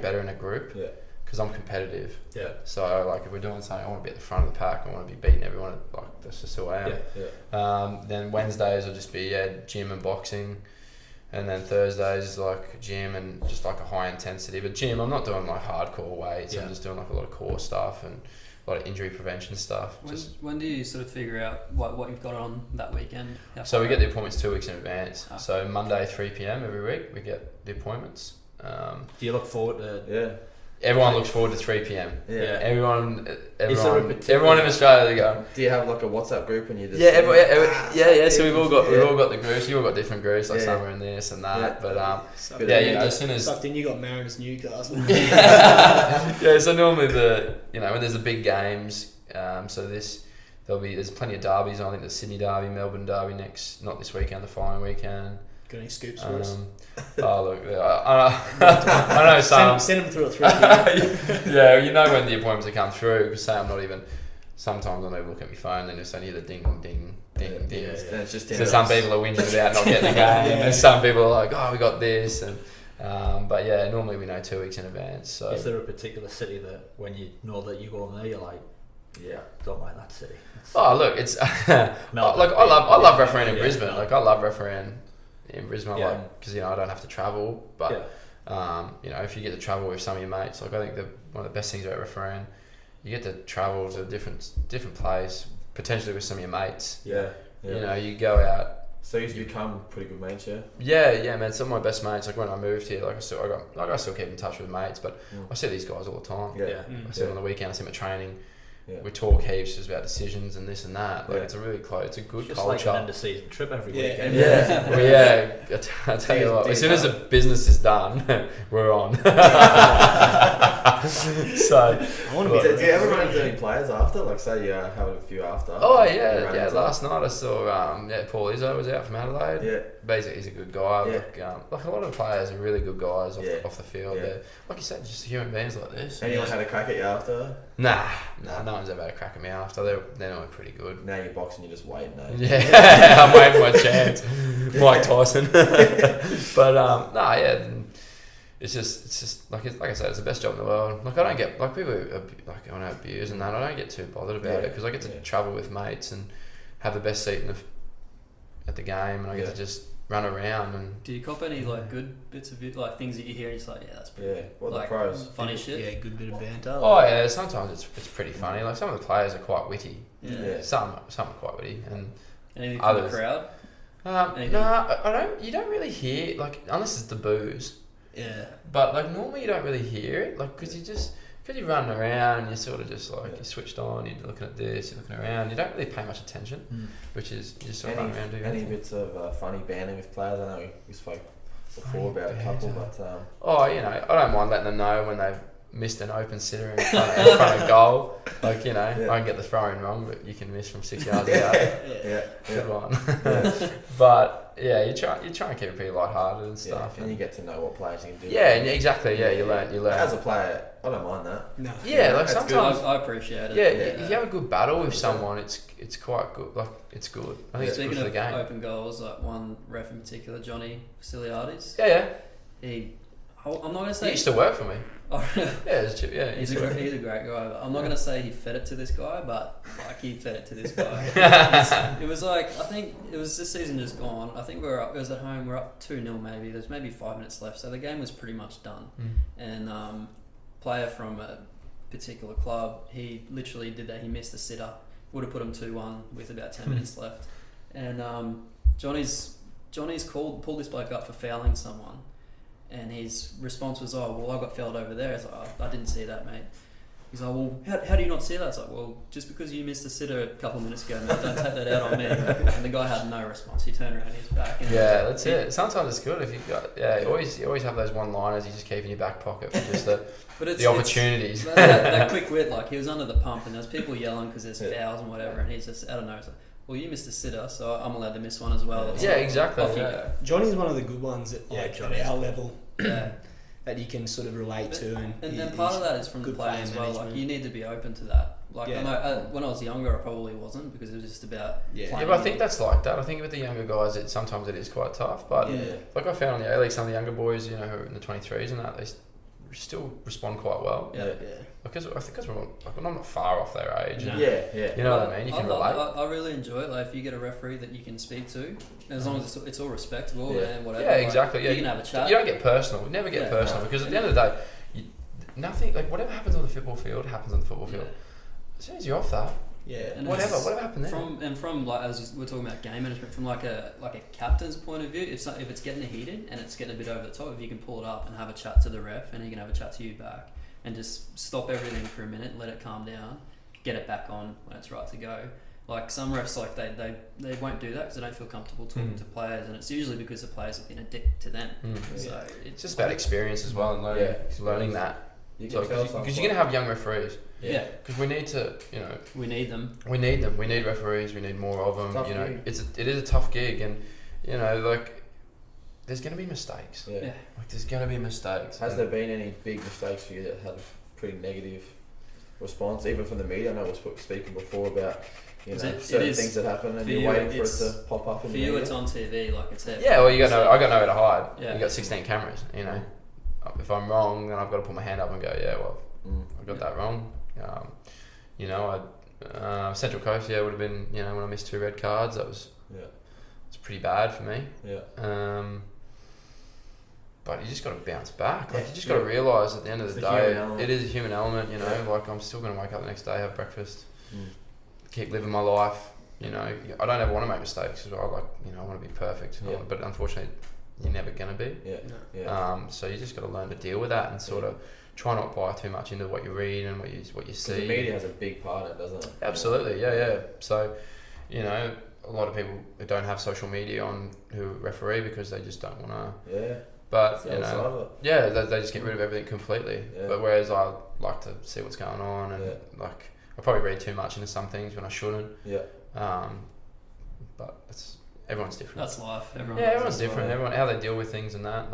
better in a group. Yeah. Because I'm competitive. Yeah. So if we're doing something, I want to be at the front of the pack. I want to be beating everyone. That's just who I am. Yeah. Then Wednesdays will just be gym and boxing. And then Thursdays is like gym and just like a high intensity. But gym, I'm not doing like hardcore weights. I'm just doing like a lot of core stuff and a lot of injury prevention stuff. When do you sort of figure out what you've got on that weekend? So we get the appointments 2 weeks in advance. So Monday 3 p.m. every week we get the appointments. Do you look forward to? Yeah. Everyone looks forward to 3 p.m. Yeah. Everyone in Australia, they go. Do you have like a WhatsApp group and you just? Yeah. So we've all got the groups. You've all got different groups, like some are in this and that. Yeah. But as soon as sucked in, you got Mariners Newcastle. Yeah. So normally when there's the big games, there's plenty of derbies. I think the Sydney Derby, Melbourne Derby not this weekend, the following weekend. Got any scoops for us? Oh look, I know some. Send them through at 3 p.m. Yeah, you know when the appointments have come through. Because say I'm not even. Sometimes I don't even look at my phone and just only hear the ding, ding, ding, ding. Yeah. It's just so some people are whinging about not getting the game, and some people are like, "Oh, we got this." And but yeah, normally we know 2 weeks in advance. So is there a particular city that when you know that you go there, you're like, don't mind that city? Look, it's I love refereeing in Brisbane. Like I love refereeing in Brisbane, because I don't have to travel. But if you get to travel with some of your mates, like I think one of the best things about refereeing, you get to travel to a different place, potentially with some of your mates. Yeah. You go out. So you've become pretty good mates, yeah? Yeah, man. Some of my best mates, like when I moved here, I still keep in touch with mates, but I see these guys all the time. Yeah. I see them on the weekend. I see them at training. Yeah. We talk heaps just about decisions and this and that. Like it's a really close, it's a good just culture. Just like an end of season trip every weekend. I tell you what, as soon as the business is done, we're on. So, do you ever run into any players after? Like, say you have a few after. Oh yeah. Last night I saw Paul Izzo was out from Adelaide. Yeah, basically he's a good guy. Yeah. Like a lot of players are really good guys off the field. Yeah. They're, like you said, just human beings like this. Anyone had a crack at you after? Nah, no one's ever had a crack at me after. They're normally pretty good. Now you're boxing, you're just waiting. Yeah, I'm waiting my chance. Mike Tyson. But it's just like I said, it's the best job in the world. Like I don't get like people like want to abuse and that. I don't get too bothered about it because I get to travel with mates and have the best seat at the game, and I get to just run around. And do you cop any like good bits of it, like things that you hear and you're like, that's pretty what like, the pros? Funny shit. Yeah, good bit of banter. Oh yeah, sometimes it's pretty funny. Like some of the players are quite witty. Yeah. Some are quite witty, and anything from others. the crowd. I don't. You don't really hear unless it's the booze. Yeah. But like normally you don't really hear it, like because you're running around, you're sort of just like you're switched on, you're looking at this, you're looking around, you don't really pay much attention, which is you just sort of run around doing any bits of funny banter with players. I know we spoke before about a couple, but I don't mind letting them know when they've missed an open sitter in front of goal. Like I can get the throw in wrong, but you can miss from 6 yards out. Good one. But you try and keep it pretty lighthearted and stuff, and you get to know what players you can do. Yeah, exactly. Yeah, you learn. As a player, I don't mind that. No. Yeah, like sometimes I appreciate it. Yeah, if you have a good battle with someone, it's quite good. Like it's good. I think it's good for the game. Open goals, like one ref in particular, Johnny Vasiliadis. Yeah. I'm not gonna say he used to work for me. He's a great guy. I'm not gonna say he fed it to this guy, but like he fed it to this guy. It was like I think it was this season just gone. I think it was at home. We're up 2-0 maybe. There's maybe 5 minutes left, so the game was pretty much done. And player from a particular club, he literally did that. He missed a sitter. Would have put him 2-1 with about 10 minutes left. And Johnny's pulled this bloke up for fouling someone. And his response was, "Oh, well, I got fouled over there." I was like, "I didn't see that, mate." He's like, "Well, how do you not see that?" I was like, "Well, just because you missed a sitter a couple of minutes ago, mate, don't take that out on me." And the guy had no response. He turned around his back. And that's it. Sometimes it's good if you've got. You always have those one-liners you just keep in your back pocket for just the opportunities. That quick wit, like he was under the pump, and there's people yelling because there's fouls and whatever, and he's just out of nowhere. Like, well, you missed a sitter, so I'm allowed to miss one as well. Yeah, exactly. Off you go. Johnny's one of the good ones at at our level. That you can sort of relate to, and then part of that is from the player as well. Like you need to be open to that. Like I know when I was younger, I probably wasn't because it was just about playing. Yeah, but I think that's like that. I think with the younger guys, sometimes it is quite tough. But like I found in the A League, some of the younger boys, who are in the 23s and that, still respond quite well. Yeah. Because I think I'm not far off their age. No. Yeah. You know what I mean? You can relate. I really enjoy it. Like if you get a referee that you can speak to, as long as it's all respectable and whatever. Yeah, exactly. You can have a chat. You don't get personal. We never get personal because at the end of the day, nothing like whatever happens on the football field happens on the football field. As soon as you're off that. Yeah, and whatever happened there? From like as we're talking about game management, from like a captain's point of view, if it's getting heated and it's getting a bit over the top, if you can pull it up and have a chat to the ref, and he can have a chat to you back, and just stop everything for a minute, let it calm down, get it back on when it's right to go. Like some refs, like they won't do that because they don't feel comfortable talking to players, and it's usually because the players have been a dick to them. So it's just about experience as well and learning that. Because you're gonna have young referees. Yeah, because we need to, we need them. We need them. We need referees. We need more of them. It is a tough gig, and like there's going to be mistakes. Yeah. Like there's going to be mistakes. Has there been any big mistakes for you that had a pretty negative response, even from the media? I know we were speaking before about certain things that happen, and you're waiting for it to pop up in the media. For you, it's on TV, like it's there. Yeah, well, I got nowhere to hide. Yeah. You got 16 cameras. If I'm wrong, then I've got to put my hand up and go, I got that wrong. Central Coast, would have been, when I missed 2 red cards, it's pretty bad for me. But you just got to bounce back. Like you just got to realise at the end of the day, it is a human element. Like I'm still going to wake up the next day, have breakfast, keep living my life. I don't ever want to make mistakes as well. Like I want to be perfect, but unfortunately, you're never going to be. So you just got to learn to deal with that and sort of try not buy too much into what you read and what you see. The media has a big part in it, doesn't it? Absolutely, yeah. So, a lot of people who don't have social media on who referee because they just don't want to. Yeah. But they just get rid of everything completely. Yeah. But whereas I like to see what's going on and I probably read too much into some things when I shouldn't. Yeah. But everyone's different. That's life. Everyone's different. Life. Everyone how they deal with things and that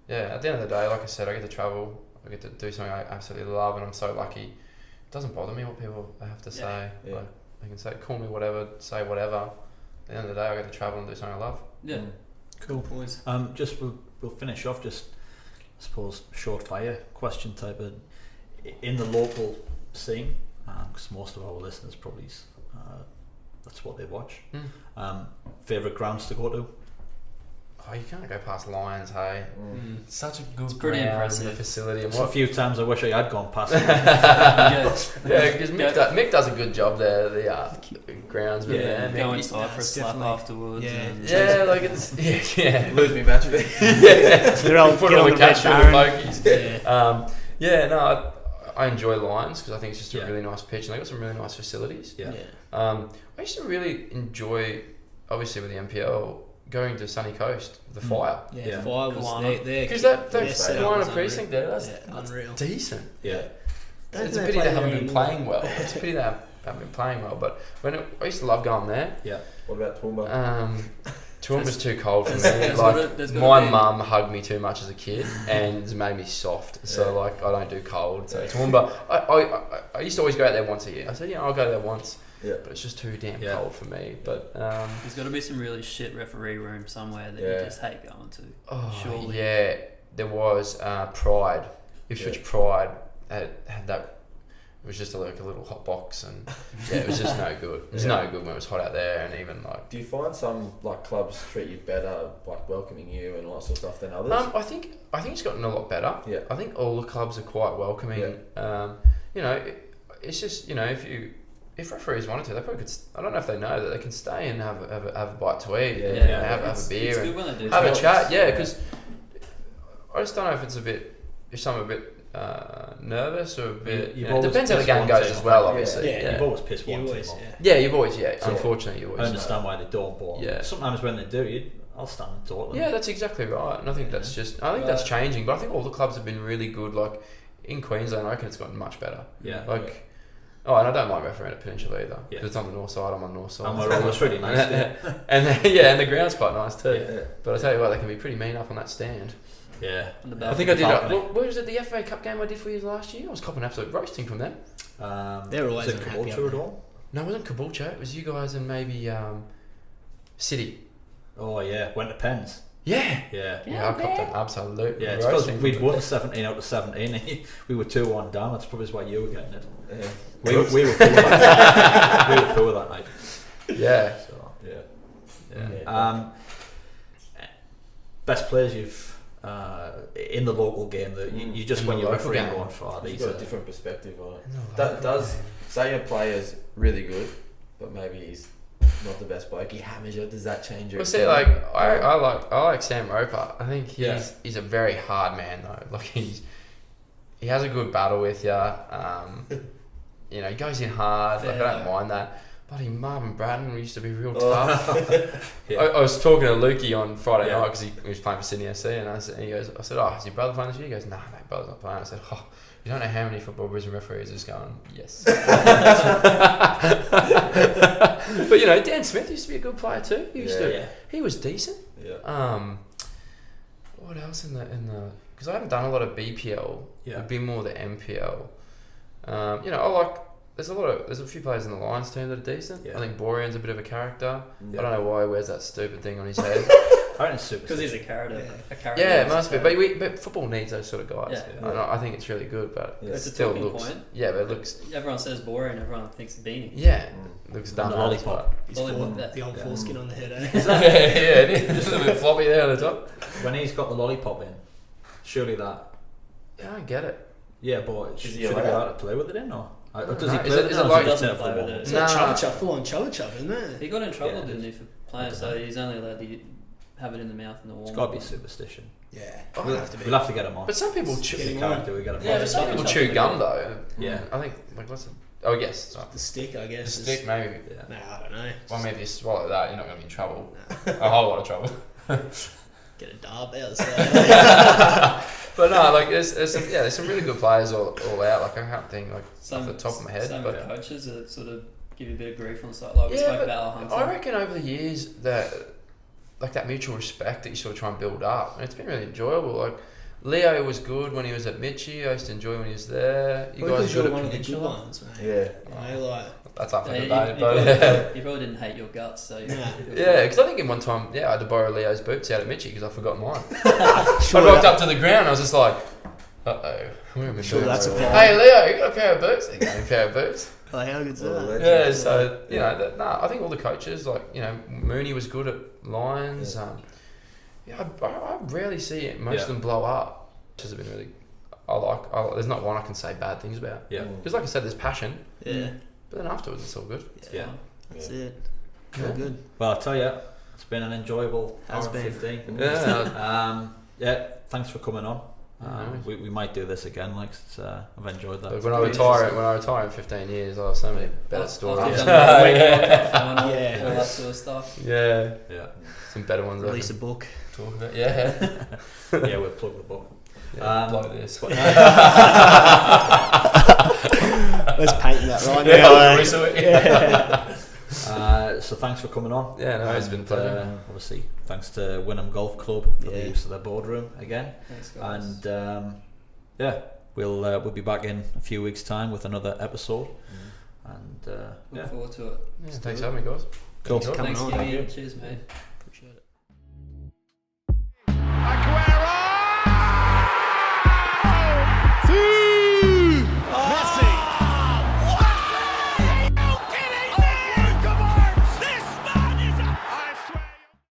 at the end of the day, like I said, I get to travel. I get to do something I absolutely love, and I'm so lucky. It doesn't bother me what people have to say. Yeah. Like they can say, call me whatever, say whatever. At the end of the day, I get to travel and do something I love. Yeah. Cool points. Just we'll finish off. Just I suppose short fire question type of in the local scene, because most of our listeners probably that's what they watch. Favorite grounds to go to. Oh, you can't go past Lions, hey. Such a good it's pretty impressive facility. And a few times I wish I had gone past because Mick does a good job there, the groundsman there. Go inside for a slap afterwards. Like it's... Lose me match fee. They're all put on the catch for the pokies. I enjoy Lions because I think it's just a really nice pitch and they've got some really nice facilities. I used to really enjoy, obviously with the NPL, going to Sunny Coast, the Fire. Fire was there. Because that Kiwana precinct there, that's unreal. Decent. Yeah. It's a pity they haven't been playing well. It's a pity they haven't been playing well. But I used to love going there. Yeah. What about Toowoomba? Toowoomba's too cold for me. Like my mum hugged me too much as a kid and it's made me soft. So I don't do cold. So Toowoomba, I used to always go out there once a year. I said, I'll go there once. Yeah. But it's just too damn cold for me. But there's got to be some really shit referee room somewhere that you just hate going to. Oh, surely. Yeah, there was Pride. Ipswich Pride had that. It was just like a little hot box, and it was just no good. It was no good when it was hot out there, and even like. Do you find some clubs treat you better, welcoming you and lots of stuff than others? I think it's gotten a lot better. Yeah. I think all the clubs are quite welcoming. Yeah. It's just if referees wanted to, they probably could. I don't know if they know that they can stay and have a bite to eat, have a beer, and have a chat. Yeah, because I just don't know if it's some a bit nervous or a bit. It depends how the game goes as well, obviously. Yeah, you've always pissed one team off. You've always. Unfortunately, you always. I understand why they don't, but sometimes when they do, I'll stand and talk to them. Yeah, that's exactly right, and I think that's that's changing. But I think all the clubs have been really good. Like in Queensland, I reckon it's gotten much better. Yeah. Oh, and I don't like refereeing at Peninsula either. Because it's on the north side, I'm on the north side. And we're almost really nice there. And the ground's quite nice too. Yeah. But I tell you what, they can be pretty mean up on that stand. Yeah. I think I did where was it, the FA Cup game I did for you last year? I was copping absolute roasting from them. They're always unhappy at all? No, it wasn't Caboolture. It was you guys and maybe City. Oh yeah, went to Pens. Yeah, I copped an absolute. Yeah, it's because we'd won 17 out of 17. And we were 2-1 down. That's probably why you were getting it. Yeah. We were poor that. We were poor that night. Yeah. So best players you've in the local game that you just when you're refereeing going for these. You've got a different perspective on it. That does say your player's really good, but maybe he's not the best bloke. He hammers you. Does that change your? Well, see, like I like Sam Roper. I think he's a very hard man though. Like he has a good battle with you. You know, he goes in hard. Like, I don't mind that. Bloody Marvin Bratton used to be real tough. I was talking to Lukey on Friday night because he was playing for Sydney FC, and I said, "Oh, is your brother playing this year?" He goes, "Nah, mate, brother's not playing." I said, "Oh, you don't know how many football Brisbane referees are just going, yes." But you know, Dan Smith used to be a good player too. He was decent. Yeah. What else in the? Because I haven't done a lot of BPL. It'd be more the MPL. You know, I like. There's a few players in the Lions team that are decent. I think Borean's a bit of a character. I don't know why he wears that stupid thing on his head. Because he's a character. Yeah, it must be. But football needs those sort of guys. I think it's really good, but it's it still a talking looks. Yeah, Yeah, but it looks. Everyone says Borean. Everyone thinks beanie. Yeah, looks dumb. Lollipop. The old foreskin on the head. Yeah, just a little bit floppy there on the top. When he's got the lollipop in, surely that. Yeah, I don't get it. Yeah, but should he be allowed to play with it in or? Does he play is it like doesn't play with it? It's like chubba full on chubba, isn't it? He got in trouble, didn't he, for playing? So he's only allowed to have it in the mouth in the warm. It's got to be superstition. Yeah, we'll have to get him on. But some people chew. But some people chew gum though. Yeah, I think yes, the stick. I guess the stick maybe. Yeah. No, I don't know. Well, maybe if you swallow that, you're not going to be in trouble. A whole lot of trouble. Get a dab outside. But no, like there's some really good players all out. Like I can't think off the top of my head. Some coaches that sort of give you a bit of grief on the side. Like we spoke about Hunter. I reckon over the years that like that mutual respect that you sort of try and build up, and it's been really enjoyable. Like Leo was good when he was at Mitchie. I used to enjoy when he was there. You guys are one of the good ones, mate. Yeah. You know, like that's up for debate, but you probably didn't hate your guts, so yeah. Because I think in one time, I had to borrow Leo's boots out at Mitchie because I forgot mine. I walked up to the ground. I was just like, sure, that's a fine. Hey Leo, you got a pair of boots? He got a pair of boots. Like how good's that? Yeah, so you know, I think all the coaches, like Mooney was good at Lions. I rarely see it. Most of them blow up. Which has been really. There's not one I can say bad things about. Yeah. Because like I said, there's passion. Yeah. But then afterwards, it's all good. Yeah. That's it. All good. Well, I'll tell you, it's been an enjoyable hour and 15. Yeah. Thanks for coming on. We might do this again. I've enjoyed that. When I retire in 15 years, I'll have so many better stories. All that sort of stuff. Yeah. Some better ones. Release a book. Talk about. Yeah. We'll plug the book. Plug this. Let's paint that right now. So thanks for coming on. Yeah, no, it's been a pleasure. Obviously, thanks to Wynnum Golf Club for the use of their boardroom again. Thanks, guys. And we'll be back in a few weeks' time with another episode. And look forward to it. Yeah, thanks for having me, guys. Cool. Thanks, Cheers, mate.